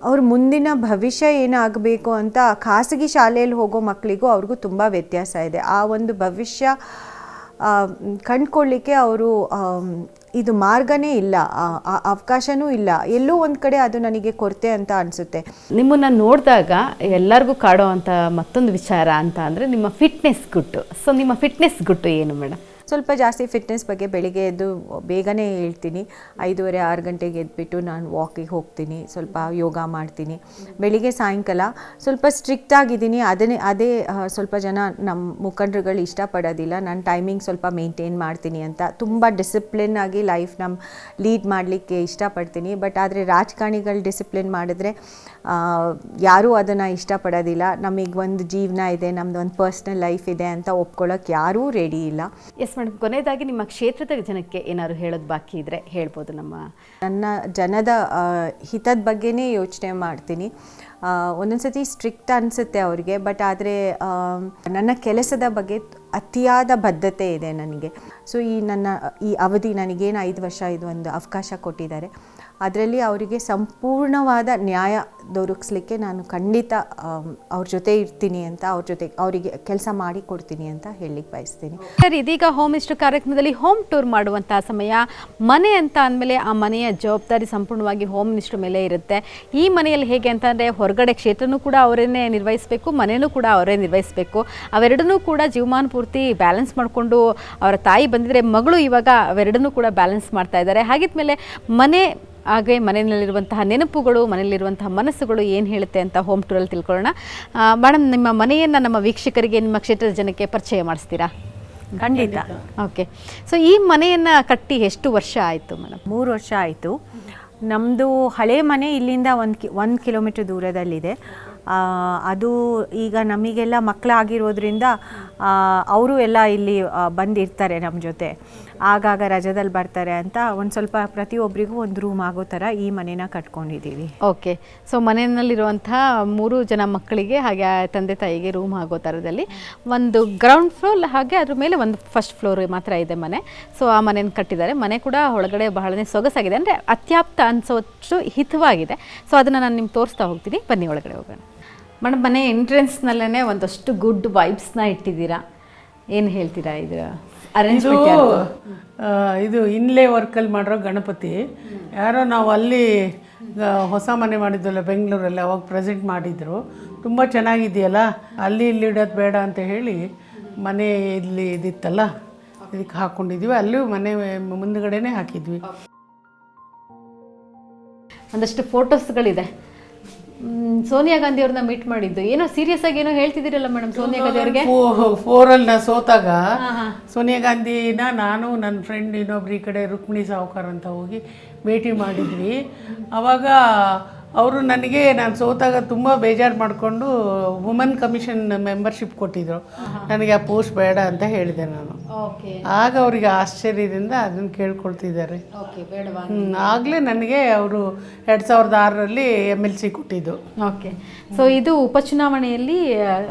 ಅವ್ರ ಮುಂದಿನ ಭವಿಷ್ಯ ಏನಾಗಬೇಕು ಅಂತ ಖಾಸಗಿ ಶಾಲೆಯಲ್ಲಿ ಹೋಗೋ ಮಕ್ಕಳಿಗೂ ಅವ್ರಿಗೂ ತುಂಬ ವ್ಯತ್ಯಾಸ ಇದೆ. ಆ ಒಂದು ಭವಿಷ್ಯ ಕಂಡುಕೊಳ್ಳಿಕ್ಕೆ ಅವರು ಇದು ಮಾರ್ಗನೇ ಇಲ್ಲ, ಅವಕಾಶನೂ ಇಲ್ಲ. ಎಲ್ಲೋ ಒಂದು ಕಡೆ ಅದು ನನಗೆ ಕೊರತೆ ಅಂತ ಅನಿಸುತ್ತೆ. ನಿಮ್ಮನ್ನು ನೋಡಿದಾಗ ಎಲ್ಲರಿಗೂ ಕಾಡೋ ಅಂಥ ಮತ್ತೊಂದು ವಿಚಾರ ಅಂತ ಅಂದರೆ ನಿಮ್ಮ ಫಿಟ್ನೆಸ್ ಗುಟ್ಟು. ಸೊ ನಿಮ್ಮ ಫಿಟ್ನೆಸ್ ಗುಟ್ಟು ಏನು ಮೇಡಮ್? ಸ್ವಲ್ಪ ಜಾಸ್ತಿ ಫಿಟ್ನೆಸ್ ಬಗ್ಗೆ ಬೆಳಿಗ್ಗೆ ಎದ್ದು ಬೇಗನೆ ಹೇಳ್ತೀನಿ, 5:30-6 ಗಂಟೆಗೆ ಎದ್ಬಿಟ್ಟು ನಾನು ವಾಕಿಗೆ ಹೋಗ್ತೀನಿ, ಸ್ವಲ್ಪ ಯೋಗ ಮಾಡ್ತೀನಿ. ಬೆಳಿಗ್ಗೆ ಸಾಯಂಕಾಲ ಸ್ವಲ್ಪ ಸ್ಟ್ರಿಕ್ಟ್ ಆಗಿದ್ದೀನಿ. ಅದೇ ಸ್ವಲ್ಪ ಜನ ನಮ್ಮ ಮುಖಂಡರುಗಳು ಇಷ್ಟಪಡೋದಿಲ್ಲ. ನಾನು ಟೈಮಿಂಗ್ ಸ್ವಲ್ಪ ಮೇಂಟೈನ್ ಮಾಡ್ತೀನಿ ಅಂತ. ತುಂಬ ಡಿಸಿಪ್ಲಿನ್ ಆಗಿ ಲೈಫ್ನ ಲೀಡ್ ಮಾಡಲಿಕ್ಕೆ ಇಷ್ಟಪಡ್ತೀನಿ. ಬಟ್ ಆದರೆ ರಾಜಕಾರಣಿಗಳು ಡಿಸಿಪ್ಲಿನ್ ಮಾಡಿದ್ರೆ ಯಾರೂ ಅದನ್ನು ಇಷ್ಟಪಡೋದಿಲ್ಲ. ನಮಗೆ ಒಂದು ಜೀವನ ಇದೆ, ನಮ್ಮದು ಒಂದು ಪರ್ಸ್ನಲ್ ಲೈಫ್ ಇದೆ ಅಂತ ಒಪ್ಕೊಳ್ಳೋಕೆ ಯಾರೂ ರೆಡಿ ಇಲ್ಲ. ಎಸ್ ಮೇಡಮ್, ಕೊನೆಯದಾಗಿ ನಿಮ್ಮ ಕ್ಷೇತ್ರದ ಜನಕ್ಕೆ ಏನಾದ್ರು ಹೇಳೋದು ಬಾಕಿ ಇದ್ದರೆ ಹೇಳ್ಬೋದು. ನನ್ನ ಜನದ ಹಿತದ ಬಗ್ಗೆನೇ ಯೋಚನೆ ಮಾಡ್ತೀನಿ. ಒಂದೊಂದು ಸತಿ ಸ್ಟ್ರಿಕ್ಟ್ ಅನಿಸುತ್ತೆ ಅವ್ರಿಗೆ, ಬಟ್ ಆದರೆ ನನ್ನ ಕೆಲಸದ ಬಗ್ಗೆ ಅತಿಯಾದ ಬದ್ಧತೆ ಇದೆ ನನಗೆ. ಸೊ ಈ ಅವಧಿ ನನಗೇನು 5 ವರ್ಷ ಇದು ಒಂದು ಅವಕಾಶ ಕೊಟ್ಟಿದ್ದಾರೆ, ಅದರಲ್ಲಿ ಅವರಿಗೆ ಸಂಪೂರ್ಣವಾದ ನ್ಯಾಯ ದೊರಕಿಸ್ಲಿಕ್ಕೆ ನಾನು ಖಂಡಿತ ಅವ್ರ ಜೊತೆ ಇರ್ತೀನಿ ಅಂತ, ಅವರಿಗೆ ಕೆಲಸ ಮಾಡಿ ಕೊಡ್ತೀನಿ ಅಂತ ಹೇಳಲಿಕ್ಕೆ ಬಯಸ್ತೀನಿ. ಸರ್, ಇದೀಗ ಹೋಮ್ ಮಿನಿಸ್ಟರ್ ಕಾರ್ಯಕ್ರಮದಲ್ಲಿ ಹೋಮ್ ಟೂರ್ ಮಾಡುವಂತಹ ಸಮಯ. ಮನೆ ಅಂತ ಅಂದಮೇಲೆ ಆ ಮನೆಯ ಜವಾಬ್ದಾರಿ ಸಂಪೂರ್ಣವಾಗಿ ಹೋಮ್ ಮಿನಿಸ್ಟರ್ ಮೇಲೆ ಇರುತ್ತೆ. ಈ ಮನೆಯಲ್ಲಿ ಹೇಗೆ ಅಂತಂದರೆ, ಹೊರಗಡೆ ಕ್ಷೇತ್ರನೂ ಕೂಡ ಅವರೇನೇ ನಿರ್ವಹಿಸಬೇಕು, ಮನೆಯೂ ಕೂಡ ಅವರೇ ನಿರ್ವಹಿಸಬೇಕು. ಅವೆರಡನ್ನೂ ಕೂಡ ಜೀವಮಾನ ಪೂರ್ತಿ ಬ್ಯಾಲೆನ್ಸ್ ಮಾಡಿಕೊಂಡು ಅವರ ತಾಯಿ ಬಂದಿದ್ದರೆ, ಮಗಳು ಇವಾಗ ಅವೆರಡನ್ನೂ ಕೂಡ ಬ್ಯಾಲೆನ್ಸ್ ಮಾಡ್ತಾ ಇದ್ದಾರೆ. ಹಾಗಿದ್ಮೇಲೆ ಮನೆ ಹಾಗೆ ಮನೆಯಲ್ಲಿರುವಂತಹ ನೆನಪುಗಳು, ಮನೆಯಲ್ಲಿರುವಂತಹ ಮನಸ್ಸುಗಳು ಏನು ಹೇಳುತ್ತೆ ಅಂತ ಹೋಮ್ ಟೂರಲ್ಲಿ ತಿಳ್ಕೊಳ್ಳೋಣ. ಮೇಡಮ್, ನಿಮ್ಮ ಮನೆಯನ್ನು ನಮ್ಮ ವೀಕ್ಷಕರಿಗೆ, ನಿಮ್ಮ ಕ್ಷೇತ್ರದ ಜನಕ್ಕೆ ಪರಿಚಯ ಮಾಡಿಸ್ತೀರಾ? ಖಂಡಿತ. ಓಕೆ. ಸೊ ಈ ಮನೆಯನ್ನು ಕಟ್ಟಿ ಎಷ್ಟು ವರ್ಷ ಆಯಿತು ಮೇಡಮ್? 3 ವರ್ಷ ಆಯಿತು. ನಮ್ಮದು ಹಳೆ ಮನೆ ಇಲ್ಲಿಂದ 1 ಕಿಲೋಮೀಟ್ರ್ ದೂರದಲ್ಲಿದೆ. ಅದು ಈಗ ನಮಗೆಲ್ಲ ಮಕ್ಕಳಾಗಿರೋದ್ರಿಂದ ಅವರು ಎಲ್ಲ ಇಲ್ಲಿ ಬಂದಿರ್ತಾರೆ ನಮ್ಮ ಜೊತೆ. ಆಗಾಗ ರಜದಲ್ಲಿ ಬರ್ತಾರೆ ಅಂತ ಒಂದು ಸ್ವಲ್ಪ ಪ್ರತಿಯೊಬ್ಬರಿಗೂ ಒಂದು ರೂಮ್ ಆಗೋ ಥರ ಈ ಮನೇನ ಕಟ್ಕೊಂಡಿದ್ದೀವಿ. ಓಕೆ. ಸೊ ಮನೆಯಲ್ಲಿರುವಂಥ 3 ಜನ ಮಕ್ಕಳಿಗೆ ಹಾಗೆ ತಂದೆ ತಾಯಿಗೆ ರೂಮ್ ಆಗೋ ಥರದಲ್ಲಿ ಒಂದು ಗ್ರೌಂಡ್ ಫ್ಲೋರ್, ಹಾಗೆ ಅದ್ರ ಮೇಲೆ ಒಂದು ಫಸ್ಟ್ ಫ್ಲೋರ್ ಮಾತ್ರ ಇದೆ ಮನೆ. ಸೊ ಆ ಮನೆಯನ್ನು ಕಟ್ಟಿದ್ದಾರೆ. ಮನೆ ಕೂಡ ಒಳಗಡೆ ಬಹಳನೇ ಸೊಗಸಾಗಿದೆ, ಅಂದರೆ ಅತ್ಯಾಪ್ತ ಅನಿಸೋಷ್ಟು ಹಿತವಾಗಿದೆ. ಸೊ ಅದನ್ನು ನಾನು ನಿಮ್ಗೆ ತೋರಿಸ್ತಾ ಹೋಗ್ತೀನಿ, ಬನ್ನಿ ಒಳಗಡೆ ಹೋಗೋಣ. ಮೇಡಮ್, ಮನೆ ಎಂಟ್ರೆನ್ಸ್ನಲ್ಲೇ ಒಂದಷ್ಟು ಗುಡ್ ವೈಬ್ಸ್ನ ಇಟ್ಟಿದ್ದೀರಾ, ಏನು ಹೇಳ್ತೀರಾ? ಇದು ಇನ್ಲೇ ವರ್ಕಲ್ಲಿ ಮಾಡಿರೋ ಗಣಪತಿ. ಯಾರೋ ನಾವು ಅಲ್ಲಿ ಹೊಸ ಮನೆ ಮಾಡಿದ್ವಲ್ಲ ಬೆಂಗಳೂರಲ್ಲಿ, ಅವಾಗ ಪ್ರೆಸೆಂಟ್ ಮಾಡಿದ್ರು. ತುಂಬ ಚೆನ್ನಾಗಿದೆಯಲ್ಲ, ಅಲ್ಲಿ ಇಲ್ಲಿ ಇಡೋದು ಬೇಡ ಅಂತ ಹೇಳಿ ಮನೆ ಇಲ್ಲಿ ಇದಿತ್ತಲ್ಲ, ಇದಕ್ಕೆ ಹಾಕ್ಕೊಂಡಿದ್ವಿ. ಅಲ್ಲೂ ಮನೆ ಮುಂದುಗಡೆನೇ ಹಾಕಿದ್ವಿ. ಒಂದಷ್ಟು ಫೋಟೋಸ್ಗಳಿದೆ. ಸೋನಿಯಾ ಗಾಂಧಿ ಅವ್ರನ್ನ ಮೀಟ್ ಮಾಡಿದ್ದು, ಏನೋ ಸೀರಿಯಸ್ ಆಗಿ ಏನೋ ಹೇಳ್ತಿದ್ದೀರಲ್ಲ ಮೇಡಮ್ ಸೋನಿಯಾ ಗಾಂಧಿ ಅವ್ರಿಗೆ? 4 ನಾ ಸೋತಾಗ ಸೋನಿಯಾ ಗಾಂಧಿನ ನಾನು ನನ್ನ ಫ್ರೆಂಡ್ ಇನ್ನೊಬ್ರು ಈ ಕಡೆ ರುಕ್ಮಿಣಿ ಸಾವ್ಕಾರ್ ಅಂತ ಹೋಗಿ ಭೇಟಿ ಮಾಡಿದ್ವಿ. ಆವಾಗ ಅವರು ನನಗೆ ನಾನು ಸೋತಾಗ ತುಂಬ ಬೇಜಾರು ಮಾಡಿಕೊಂಡು ವುಮನ್ ಕಮಿಷನ್ ಮೆಂಬರ್ಶಿಪ್ ಕೊಟ್ಟಿದ್ರು. ನನಗೆ ಆ ಪೋಸ್ಟ್ ಬೇಡ ಅಂತ ಹೇಳಿದೆ ನಾನು. ಆಗ ಅವರಿಗೆ ಆಶ್ಚರ್ಯದಿಂದ ಅದನ್ನು ಕೇಳ್ಕೊಳ್ತಿದ್ದಾರೆ. ಆಗಲೇ ನನಗೆ ಅವರು 2006ರಲ್ಲಿ MLC ಕೊಟ್ಟಿದ್ದು. ಓಕೆ. ಸೊ ಇದು ಉಪಚುನಾವಣೆಯಲ್ಲಿ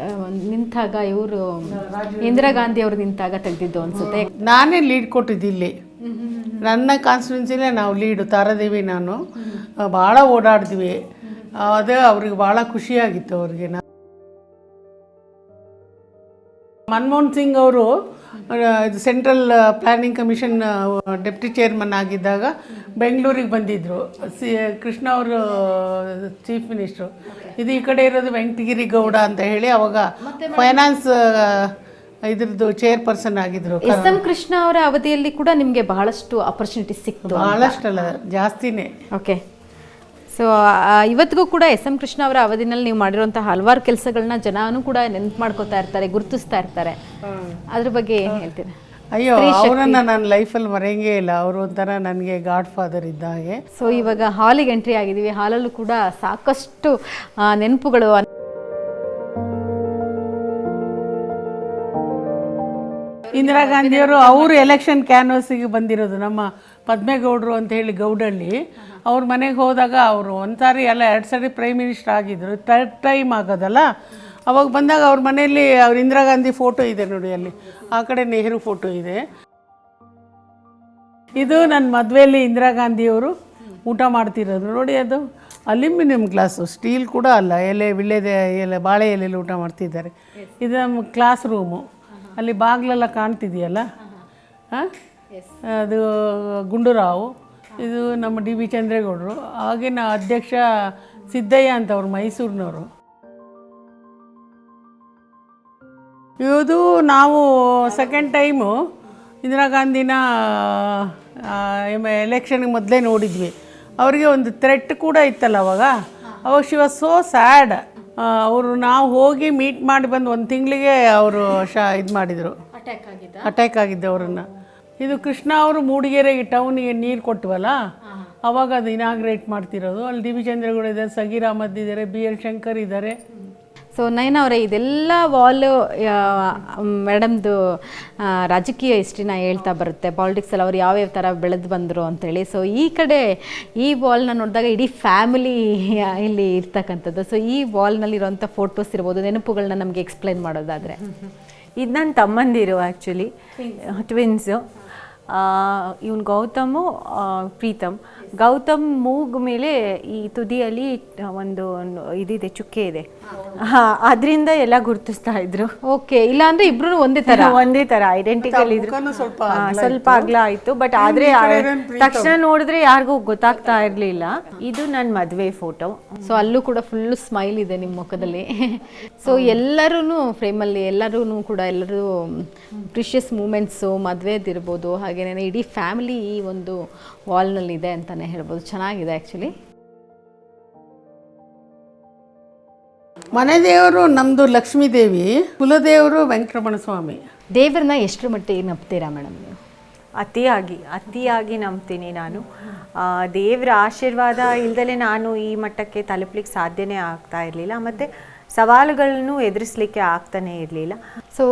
ನಿಂತಾಗ ಇವರು ಇಂದಿರಾ ಗಾಂಧಿ ಅವರು ನಿಂತಾಗ ತೆಗೆದಿದ್ದು ಅನ್ಸುತ್ತೆ. ನಾನೇ ಲೀಡ್ ಕೊಟ್ಟಿದ್ದು ಇಲ್ಲಿ, ನನ್ನ ಕಾನ್ಸ್ಟಿಟ್ಯೂನ್ಸಿಲೇ ನಾವು ಲೀಡು. ತಾರಾದೇವಿ ನಾನು ಭಾಳ ಓಡಾಡಿದ್ವಿ. ಅದೇ ಅವ್ರಿಗೆ ಭಾಳ ಖುಷಿಯಾಗಿತ್ತು ಅವ್ರಿಗೆ. ಮನಮೋಹನ್ ಸಿಂಗ್ ಅವರು ಇದು central planning commission deputy chairman ಆಗಿದ್ದಾಗ ಬೆಂಗಳೂರಿಗೆ ಬಂದಿದ್ದರು. ಕೃಷ್ಣ ಅವರು ಚೀಫ್ ಮಿನಿಸ್ಟ್ರು. ಇದು ಈ ಕಡೆ ಇರೋದು ವೆಂಕಟಗಿರಿ ಗೌಡ ಅಂತ ಹೇಳಿ ಅವಾಗ ಫೈನಾನ್ಸ್ ಇದ್ರದ್ದು ಚೇರ್ಪರ್ಸನ್ ಆಗಿದ್ರು. ಎಸ್ ಎಂ ಕೃಷ್ಣ ಅವರ ಅವಧಿಯಲ್ಲಿ ಕೂಡ ನಿಮಗೆ ಬಹಳಷ್ಟು ಆಪರ್ಚುನಿಟಿ ಸಿಕ್ತು? ಬಹಳಷ್ಟಲ್ಲ, ಜಾಸ್ತಿನೇ. ಓಕೆ. ಸೊ ಇವತ್ತಿಗೂ ಕೂಡ ಎಸ್ ಎಂ ಕೃಷ್ಣ ಅವರ ಅವಧಿನಲ್ಲಿ ನೀವು ಮಾಡಿರುವಂಥ ಹಲವಾರು ಕೆಲಸಗಳನ್ನ ಜನನೂ ಕೂಡ ನೆನಪು ಮಾಡ್ಕೋತಾ ಇರ್ತಾರೆ, ಗುರುತಿಸ್ತಾ ಇರ್ತಾರೆ. ಅದ್ರ ಬಗ್ಗೆ ಏನು ಹೇಳ್ತೀರಾ? ಅಯ್ಯೋ, ಅವರನ್ನು ನನ್ನ ಲೈಫಲ್ಲಿ ಮರೆಯಂಗೇ ಇಲ್ಲ. ಅವರು ಒಂಥರ ನನಗೆ ಗಾಡ್ ಫಾದರ್ ಇದ್ದ ಹಾಗೆ. ಸೊ ಇವಾಗ ಹಾಲಿಗೆ ಎಂಟ್ರಿ ಆಗಿದ್ದೀವಿ. ಹಾಲಲ್ಲೂ ಕೂಡ ಸಾಕಷ್ಟು ನೆನಪುಗಳು. ಇಂದಿರಾ ಗಾಂಧಿಯವರು ಅವರು ಎಲೆಕ್ಷನ್ ಕ್ಯಾನ್ವಸಿಗೆ ಬಂದಿರೋದು. ನಮ್ಮ ಪದ್ಮೇಗೌಡರು ಅಂತ ಹೇಳಿ ಗೌಡಳ್ಳಿ ಅವ್ರ ಮನೆಗೆ ಹೋದಾಗ ಅವರು ಒಂದು ಸಾರಿ ಅಲ್ಲ 2 ಸಾರಿ ಪ್ರೈಮ್ ಮಿನಿಸ್ಟರ್ ಆಗಿದ್ದರು. 3rd time ಆಗೋದಲ್ಲ. ಅವಾಗ ಬಂದಾಗ ಅವ್ರ ಮನೆಯಲ್ಲಿ ಅವ್ರ ಇಂದಿರಾ ಗಾಂಧಿ ಫೋಟೋ ಇದೆ ನೋಡಿ, ಅಲ್ಲಿ ಆ ಕಡೆ ನೆಹರು ಫೋಟೋ ಇದೆ. ಇದು ನನ್ನ ಮದುವೆಯಲ್ಲಿ ಇಂದಿರಾ ಗಾಂಧಿಯವರು ಊಟ ಮಾಡ್ತಿರೋದು ನೋಡಿ. ಅದು ಅಲ್ಯೂಮಿನಿಯಂ ಗ್ಲಾಸು, ಸ್ಟೀಲ್ ಕೂಡ ಅಲ್ಲ, ಎಲೆ ಬಾಳೆ ಎಲೆಯಲ್ಲಿ ಊಟ ಮಾಡ್ತಿದ್ದಾರೆ. ಇದು ನಮ್ಮ ಕ್ಲಾಸ್ ರೂಮು. ಅಲ್ಲಿ ಬಾಗಿಲೆಲ್ಲ ಕಾಣ್ತಿದೆಯಲ್ಲ, ಅದು ಗುಂಡೂರಾವ್. ಇದು ನಮ್ಮ ಡಿ ಬಿ ಚಂದ್ರೇಗೌಡರು. ಆಗಿನ ಅಧ್ಯಕ್ಷ ಸಿದ್ದಯ್ಯ ಅಂತ ಅವರು ಮೈಸೂರಿನವರು. ಇದು ನಾವು 2nd ಟೈಮು ಇಂದಿರಾ ಗಾಂಧಿನ ಎಲೆಕ್ಷನ್ಗೆ ಮೊದಲೇ ನೋಡಿದ್ವಿ. ಅವರಿಗೆ ಒಂದು ಥ್ರೆಟ್ ಕೂಡ ಇತ್ತಲ್ಲ ಅವಾಗ ಶಿ ವಾಸ್ ಸೋ ಸ್ಯಾಡ್. ಅವರು ನಾವು ಹೋಗಿ ಮೀಟ್ ಮಾಡಿ ಬಂದು 1 ತಿಂಗಳಿಗೆ ಅವರು ಇದು ಮಾಡಿದರು, ಅಟ್ಯಾಕ್ ಆಗಿದ್ದೆ ಅವರನ್ನು. ಇದು ಕೃಷ್ಣ ಅವರು ಮೂಡಿಗೆರೆಗೆ ಟೌನಿಗೆ ನೀರು ಕೊಟ್ಟವಲ್ಲ, ಅವಾಗ ಅದು ಇನಾಗ್ರೇಟ್ ಮಾಡ್ತಿರೋದು. ಅಲ್ಲಿ ಡಿ ಬಿ ಚಂದ್ರೇಗೌಡ ಇದ್ದಾರೆ, ಸಗೀರ್ ಅಹಮದ್ ಇದ್ದಾರೆ, ಬಿ ಎಲ್ ಶಂಕರ್ ಇದ್ದಾರೆ. ಸೊ ನಯನ ಅವರೇ, ಇದೆಲ್ಲ ವಾಲು ಮೇಡಮ್ದು ರಾಜಕೀಯ ಹಿಸ್ಟ್ರಿನ ಹೇಳ್ತಾ ಬರುತ್ತೆ. ಪಾಲಿಟಿಕ್ಸಲ್ಲಿ ಅವ್ರು ಯಾವ್ಯಾವ ಥರ ಬೆಳೆದು ಬಂದರು ಅಂತೇಳಿ. ಸೊ ಈ ಕಡೆ ಈ ವಾಲ್ನ ನೋಡಿದಾಗ ಇಡೀ ಫ್ಯಾಮಿಲಿ ಇಲ್ಲಿ ಇರ್ತಕ್ಕಂಥದ್ದು. ಸೊ ಈ ವಾಲ್ನಲ್ಲಿರುವಂಥ ಫೋಟೋಸ್ ಇರ್ಬೋದು, ನೆನಪುಗಳನ್ನ ನಮಗೆ ಎಕ್ಸ್ಪ್ಲೈನ್ ಮಾಡೋದಾದರೆ. ಇದು ನನ್ನ ತಮ್ಮಂದಿರು, ಆ್ಯಕ್ಚುಲಿ ಟ್ವಿನ್ಸು. ಇವನು ಗೌತಮು, ಪ್ರೀತಮ್. ಗೌತಮ್ ಮೂಗು ಮೇಲೆ ಈ ತುದಿಯಲ್ಲಿ ಒಂದು ಇದಿದೆ, ಚುಕ್ಕೆ ಇದೆ. ಅದರಿಂದ ಎಲ್ಲ ಗುರುತಿಸ್ತಾ ಇದ್ರು. ಓಕೆ, ಇಲ್ಲ ಅಂದರೆ ಇಬ್ರು ಒಂದೇ ಥರ ಐಡೆಂಟಿಕಲ್ ಇದ್ರು. ಸ್ವಲ್ಪ ಅಗಲ ಆಯಿತು, ಬಟ್ ಆದರೆ ತಕ್ಷಣ ನೋಡಿದ್ರೆ ಯಾರಿಗೂ ಗೊತ್ತಾಗ್ತಾ ಇರಲಿಲ್ಲ. ಇದು ನನ್ನ ಮದುವೆ ಫೋಟೋ. ಸೊ ಅಲ್ಲೂ ಕೂಡ ಫುಲ್ಲು ಸ್ಮೈಲ್ ಇದೆ ನಿಮ್ಮ ಮುಖದಲ್ಲಿ. ಸೊ ಎಲ್ಲರೂ ಫ್ರೇಮಲ್ಲಿ, ಎಲ್ಲರೂ ಪ್ರಿಷಿಯಸ್ ಮೂಮೆಂಟ್ಸು, ಮದುವೆದಿರ್ಬೋದು, ಹಾಗೇನೇ ಇಡೀ ಫ್ಯಾಮಿಲಿ ಈ ಒಂದು ವಾಲ್ನಲ್ಲಿದೆ ಅಂತಲೇ ಹೇಳ್ಬೋದು. ಚೆನ್ನಾಗಿದೆ ಆ್ಯಕ್ಚುಲಿ. ಮನೆ ದೇವರು ನಮ್ಮದು ಲಕ್ಷ್ಮೀ ದೇವಿ, ಕುಲದೇವರು ವೆಂಕಟರಮಣ ಸ್ವಾಮಿ. ದೇವ್ರನ್ನ ಎಷ್ಟರ ಮಟ್ಟಿಗೆ ನಂಬ್ತೀರಾ ಮೇಡಮ್ ನೀವು? ಅತಿಯಾಗಿ ನಂಬ್ತೀನಿ ನಾನು. ದೇವರ ಆಶೀರ್ವಾದ ಇಲ್ದಲೇ ನಾನು ಈ ಮಟ್ಟಕ್ಕೆ ತಲುಪಲಿಕ್ಕೆ ಸಾಧ್ಯನೇ ಆಗ್ತಾ ಇರಲಿಲ್ಲ, ಮತ್ತು ಸವಾಲುಗಳನ್ನು ಎದುರಿಸಲಿಕ್ಕೆ ಆಗ್ತಾನೆ ಇರಲಿಲ್ಲ. ಸೊ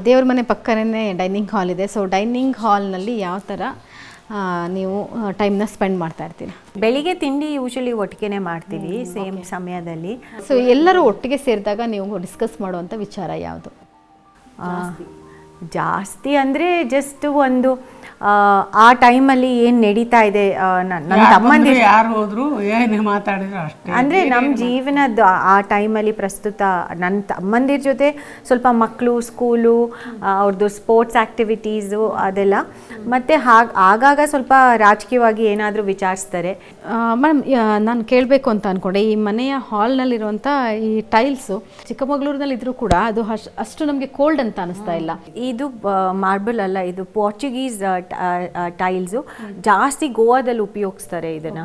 ದೇವ್ರ ಮನೆ ಪಕ್ಕನೇ ಡೈನಿಂಗ್ ಹಾಲ್ ಇದೆ. ಸೊ ಡೈನಿಂಗ್ ಹಾಲ್ನಲ್ಲಿ ಯಾವ ಥರ ನೀವು ಟೈಮ್ನ ಸ್ಪೆಂಡ್ ಮಾಡ್ತಾ ಇರ್ತೀರಾ? ಬೆಳಿಗ್ಗೆ ತಿಂಡಿ ಯೂಶಲಿ ಒಟ್ಟಿಗೆ ಮಾಡ್ತೀವಿ ಸೇಮ್ ಸಮಯದಲ್ಲಿ. ಸೊ ಎಲ್ಲರೂ ಒಟ್ಟಿಗೆ ಸೇರಿದಾಗ ನೀವು ಡಿಸ್ಕಸ್ ಮಾಡುವಂಥ ವಿಚಾರ ಯಾವುದು? ಜಾಸ್ತಿ ಅಂದರೆ ಜಸ್ಟ್ ಒಂದು ಆ ಟೈಮಲ್ಲಿ ಏನು ನಡೀತಾ ಇದೆ, ನನ್ನ ತಮ್ಮಂದಿರು ಯಾರು ಹೋದ್ರು ಏನು ಮಾತಾಡಿದ್ರು ಅಷ್ಟೇ. ಅಂದರೆ ನಮ್ಮ ಜೀವನದ ಆ ಟೈಮಲ್ಲಿ ಪ್ರಸ್ತುತ ನನ್ನ ತಮ್ಮಂದಿರ ಜೊತೆ ಸ್ವಲ್ಪ ಮಕ್ಕಳು, ಸ್ಕೂಲು, ಅವ್ರದ್ದು ಸ್ಪೋರ್ಟ್ಸ್ ಆ್ಯಕ್ಟಿವಿಟೀಸು ಅದೆಲ್ಲ, ಮತ್ತು ಆಗಾಗ ಸ್ವಲ್ಪ ರಾಜಕೀಯವಾಗಿ ಏನಾದರೂ ವಿಚಾರಿಸ್ತಾರೆ. ಮೇಡಮ್, ನಾನು ಕೇಳಬೇಕು ಅಂತ ಅಂದ್ಕೊಂಡೆ, ಈ ಮನೆಯ ಹಾಲ್ನಲ್ಲಿರುವಂಥ ಈ ಟೈಲ್ಸು ಚಿಕ್ಕಮಗಳೂರಿನಲ್ಲಿದ್ದರೂ ಕೂಡ ಅದು ಅಷ್ಟು ನಮಗೆ ಕೋಲ್ಡ್ ಅಂತ ಅನಿಸ್ತಾ ಇಲ್ಲ. ಇದು ಮಾರ್ಬಲ್ ಅಲ್ಲ, ಇದು ಪೋರ್ಚುಗೀಸ್ ಟೈಲ್ಸು. ಜಾಸ್ತಿ ಗೋವಾದಲ್ಲಿ ಉಪಯೋಗಿಸ್ತಾರೆ ಇದನ್ನು.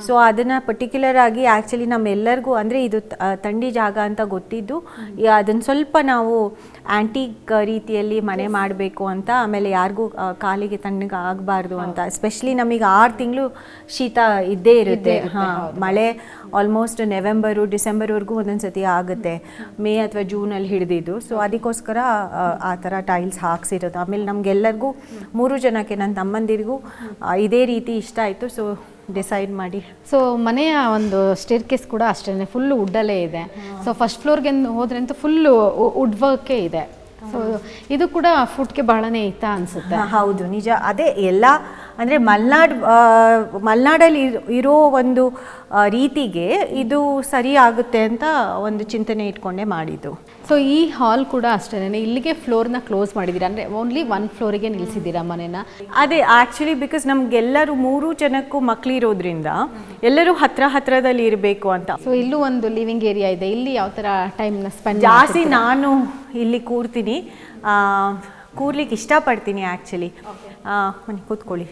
ಸೊ ಅದನ್ನು ಪರ್ಟಿಕ್ಯುಲರ್ ಆಗಿ ಆ್ಯಕ್ಚುಲಿ ನಮ್ಮೆಲ್ಲರಿಗೂ ಅಂದರೆ ಇದು ಥಂಡಿ ಜಾಗ ಅಂತ ಗೊತ್ತಿದ್ದು ಅದನ್ನು ಸ್ವಲ್ಪ ನಾವು ಆ್ಯಂಟಿಕ್ ರೀತಿಯಲ್ಲಿ ಮನೆ ಮಾಡಬೇಕು ಅಂತ, ಆಮೇಲೆ ಯಾರಿಗೂ ಕಾಲಿಗೆ ತಣ್ಣಗೆ ಆಗಬಾರ್ದು ಅಂತ. ಎಸ್ಪೆಷಲಿ ನಮಗೆ 6 ತಿಂಗಳು ಶೀತ ಇದ್ದೇ ಇರುತ್ತೆ. ಮಳೆ ಆಲ್ಮೋಸ್ಟ್ ನವೆಂಬರು ಡಿಸೆಂಬರ್ವರೆಗೂ ಒಂದೊಂದು ಸತಿ ಆಗುತ್ತೆ, ಮೇ ಅಥವಾ ಜೂನಲ್ಲಿ ಹಿಡಿದಿದ್ದು. ಸೊ ಅದಕ್ಕೋಸ್ಕರ ಆ ಥರ ಟೈಲ್ಸ್ ಹಾಕ್ಸಿರೋದು. ಆಮೇಲೆ ನಮಗೆಲ್ಲರಿಗೂ 3 ಜನಕ್ಕೆ, ನನ್ನ ತಮ್ಮಂದಿರಿಗೂ ಇದೇ ರೀತಿ ಇಷ್ಟ ಆಯಿತು. ಸೊ ಡಿಸೈಡ್ ಮಾಡಿ. ಸೊ ಮನೆಯ ಒಂದು ಸ್ಟೇರ್ ಕೇಸ್ ಕೂಡ ಅಷ್ಟೇ ಫುಲ್ಲು ವುಡ್ಡಲ್ಲೇ ಇದೆ. ಸೊ ಫಸ್ಟ್ ಫ್ಲೋರ್ಗೆ ಹೋದ್ರೆ ಅಂತೂ ಫುಲ್ಲು ವುಡ್ ವರ್ಕೇ ಇದೆ. ಸೊ ಇದು ಕೂಡ ಫುಡ್ಗೆ ಬಹಳನೇ ಹಿತ ಅನಿಸುತ್ತೆ. ಹೌದು, ನಿಜ. ಅದೇ ಎಲ್ಲ ಅಂದರೆ ಮಲೆನಾಡಲ್ಲಿ ಇರೋ ಒಂದು ರೀತಿಗೆ ಇದು ಸರಿ ಆಗುತ್ತೆ ಅಂತ ಒಂದು ಚಿಂತನೆ ಇಟ್ಕೊಂಡೇ ಮಾಡಿದ್ದು. ಸೊ ಈ ಹಾಲ್ ಕೂಡ ಅಷ್ಟೇ, ಇಲ್ಲಿಗೆ ಫ್ಲೋರ್ನ ಕ್ಲೋಸ್ ಮಾಡಿದ್ದೀರಾ, ಅಂದರೆ ಓನ್ಲಿ 1 ಫ್ಲೋರಿಗೆ ನಿಲ್ಲಿಸಿದ್ದೀರಾ ಮನೇನ? ಅದೇ ಆ್ಯಕ್ಚುಲಿ ಬಿಕಾಸ್ ನಮಗೆಲ್ಲರೂ 3 ಜನಕ್ಕೂ ಮಕ್ಕಳಿರೋದ್ರಿಂದ ಎಲ್ಲರೂ ಹತ್ರದಲ್ಲಿ ಇರಬೇಕು ಅಂತ. ಸೊ ಇಲ್ಲೂ ಒಂದು ಲಿವಿಂಗ್ ಏರಿಯಾ ಇದೆ, ಇಲ್ಲಿ ಯಾವ ಥರ ಟೈಮ್ನ ಸ್ಪೆಂಡ್? ಜಾಸ್ತಿ ನಾನು ಇಲ್ಲಿ ಕೂರ್ತೀನಿ, ಕೂರ್ಲಿಕ್ಕೆ ಇಷ್ಟಪಡ್ತೀನಿ ಆ್ಯಕ್ಚುಲಿ. ಮನೆ ಕೂತ್ಕೊಳ್ಳಿ.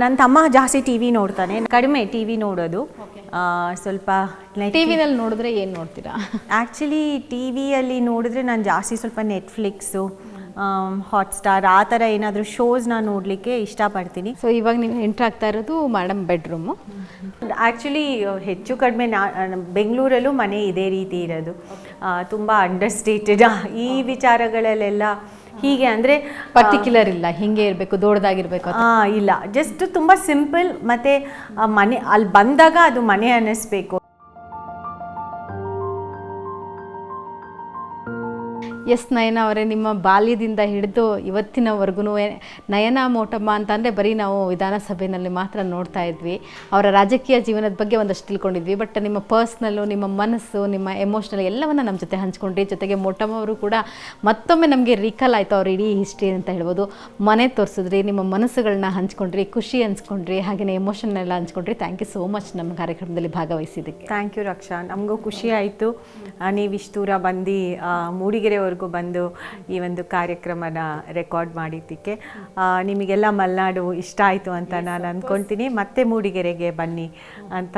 ನನ್ನ ತಮ್ಮ ಜಾಸ್ತಿ ಟಿ ವಿ ನೋಡ್ತಾನೆ, ಕಡಿಮೆ ಟಿ ವಿ ನೋಡೋದು. ಸ್ವಲ್ಪ ಟಿ ವಿನಲ್ಲಿ ನೋಡಿದ್ರೆ ಏನು ನೋಡ್ತೀರಾ? ಆ್ಯಕ್ಚುಲಿ ಟಿ ವಿಯಲ್ಲಿ ನೋಡಿದ್ರೆ ನಾನು ಜಾಸ್ತಿ ಸ್ವಲ್ಪ ನೆಟ್ಫ್ಲಿಕ್ಸು, ಹಾಟ್ಸ್ಟಾರ್ ಆ ಥರ ಏನಾದರೂ ಶೋಸ್ನ ನೋಡಲಿಕ್ಕೆ ಇಷ್ಟಪಡ್ತೀನಿ. ಸೊ ಇವಾಗ ನೀವು ಎಂಟ್ರ್ ಆಗ್ತಾ ಇರೋದು ಮೇಡಮ್ ಬೆಡ್ರೂಮು. ಆ್ಯಕ್ಚುಲಿ ಹೆಚ್ಚು ಕಡಿಮೆ ಬೆಂಗಳೂರಲ್ಲೂ ಮನೆ ಇದೇ ರೀತಿ ಇರೋದು, ತುಂಬ ಅಂಡರ್ಸ್ಟೇಟೆಡ್ ಈ ವಿಚಾರಗಳಲ್ಲೆಲ್ಲ. ಹೀಗೆ ಅಂದರೆ ಪರ್ಟಿಕ್ಯುಲರ್ ಇಲ್ಲ, ಹಿಂಗೆ ಇರಬೇಕು, ದೊಡ್ಡದಾಗಿರ್ಬೇಕು ಇಲ್ಲ, ಜಸ್ಟ್ ತುಂಬ ಸಿಂಪಲ್. ಮತ್ತು ಮನೆ ಅಲ್ಲಿ ಬಂದಾಗ ಅದು ಮನೆ ಅನ್ನಿಸ್ಬೇಕು. ಎಸ್ ನಯನ ಅವರೇ, ನಿಮ್ಮ ಬಾಲ್ಯದಿಂದ ಹಿಡಿದು ಇವತ್ತಿನವರೆಗೂ ನಯನ ಮೋಟಮ್ಮ ಅಂತಂದರೆ ಬರೀ ನಾವು ವಿಧಾನಸಭೆಯಲ್ಲಿ ಮಾತ್ರ ನೋಡ್ತಾ ಇದ್ವಿ, ಅವರ ರಾಜಕೀಯ ಜೀವನದ ಬಗ್ಗೆ ಒಂದಷ್ಟು ತಿಳ್ಕೊಂಡಿದ್ವಿ. ಬಟ್ ನಿಮ್ಮ ಪರ್ಸ್ನಲ್ಲು, ನಿಮ್ಮ ಮನಸ್ಸು, ನಿಮ್ಮ ಎಮೋಷ್ನಲ್ ಎಲ್ಲವನ್ನು ನಮ್ಮ ಜೊತೆ ಹಂಚ್ಕೊಂಡ್ರಿ. ಜೊತೆಗೆ ಮೋಟಮ್ಮ ಅವರು ಕೂಡ ಮತ್ತೊಮ್ಮೆ ನಮಗೆ ರೀಕಾಲ್ ಆಯಿತು ಅವ್ರ ಇಡೀ ಹಿಸ್ಟ್ರಿ ಅಂತ ಹೇಳ್ಬೋದು. ಮನೆ ತೋರಿಸಿದ್ರಿ, ನಿಮ್ಮ ಮನಸ್ಸುಗಳನ್ನ ಹಂಚ್ಕೊಂಡ್ರಿ, ಖುಷಿ ಹಂಚ್ಕೊಂಡ್ರಿ, ಹಾಗೆಯೇ ಎಮೋಷನ್ ಎಲ್ಲ ಹಂಚ್ಕೊಂಡ್ರಿ. ಥ್ಯಾಂಕ್ ಯು ಸೋ ಮಚ್ ನಮ್ಮ ಕಾರ್ಯಕ್ರಮದಲ್ಲಿ ಭಾಗವಹಿಸಿದ್ದಕ್ಕೆ. ಥ್ಯಾಂಕ್ ಯು ರಕ್ಷಾ, ನಮಗೂ ಖುಷಿ ಆಯಿತು ನೀವಿಷ್ಟು ದೂರ ಬಂದು ಮೂಡಿಗೆರೆವರೆಗೂ ಬಂದು ಈ ಒಂದು ಕಾರ್ಯಕ್ರಮನ ರೆಕಾರ್ಡ್ ಮಾಡಿದ್ದಕ್ಕೆ. ನಿಮಗೆಲ್ಲ ಮಲೆನಾಡು ಇಷ್ಟ ಆಯಿತು ಅಂತ ನಾನು ಅಂದ್ಕೊಳ್ತೀನಿ. ಮತ್ತೆ ಮೂಡಿಗೆರೆಗೆ ಬನ್ನಿ ಅಂತ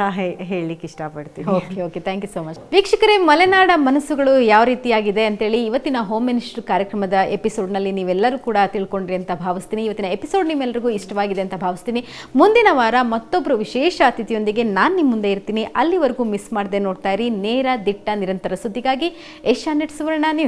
ಹೇಳಲಿಕ್ಕೆ ಇಷ್ಟಪಡ್ತೀನಿ. Okay, thank you so much. ವೀಕ್ಷಕರೇ, ಮಲೆನಾಡ ಮನಸ್ಸುಗಳು ಯಾವ ರೀತಿಯಾಗಿದೆ ಅಂತೇಳಿ ಇವತ್ತಿನ ಹೋಮ್ ಮಿನಿಸ್ಟರ್ ಕಾರ್ಯಕ್ರಮದ ಎಪಿಸೋಡ್ನಲ್ಲಿ ನೀವೆಲ್ಲರೂ ಕೂಡ ತಿಳ್ಕೊಂಡ್ರಿ ಅಂತ ಭಾವಿಸ್ತೀನಿ. ಇವತ್ತಿನ ಎಪಿಸೋಡ್ ನಿಮ್ಮೆಲ್ಲರಿಗೂ ಇಷ್ಟವಾಗಿದೆ ಅಂತ ಭಾವಿಸ್ತೀನಿ. ಮುಂದಿನ ವಾರ ಮತ್ತೊಬ್ಬರು ವಿಶೇಷ ಅತಿಥಿಯೊಂದಿಗೆ ನಾನು ನಿಮ್ಮ ಮುಂದೆ ಇರ್ತೀನಿ. ಅಲ್ಲಿವರೆಗೂ ಮಿಸ್ ಮಾಡದೆ ನೋಡ್ತಾ ಇರಿ ನೇರ, ದಿಟ್ಟ, ನಿರಂತರ ಸುದ್ದಿಗಾಗಿ ಏಷ್ಯಾನೆಟ್ ಸುವರ್ಣ ನ್ಯೂಸ್.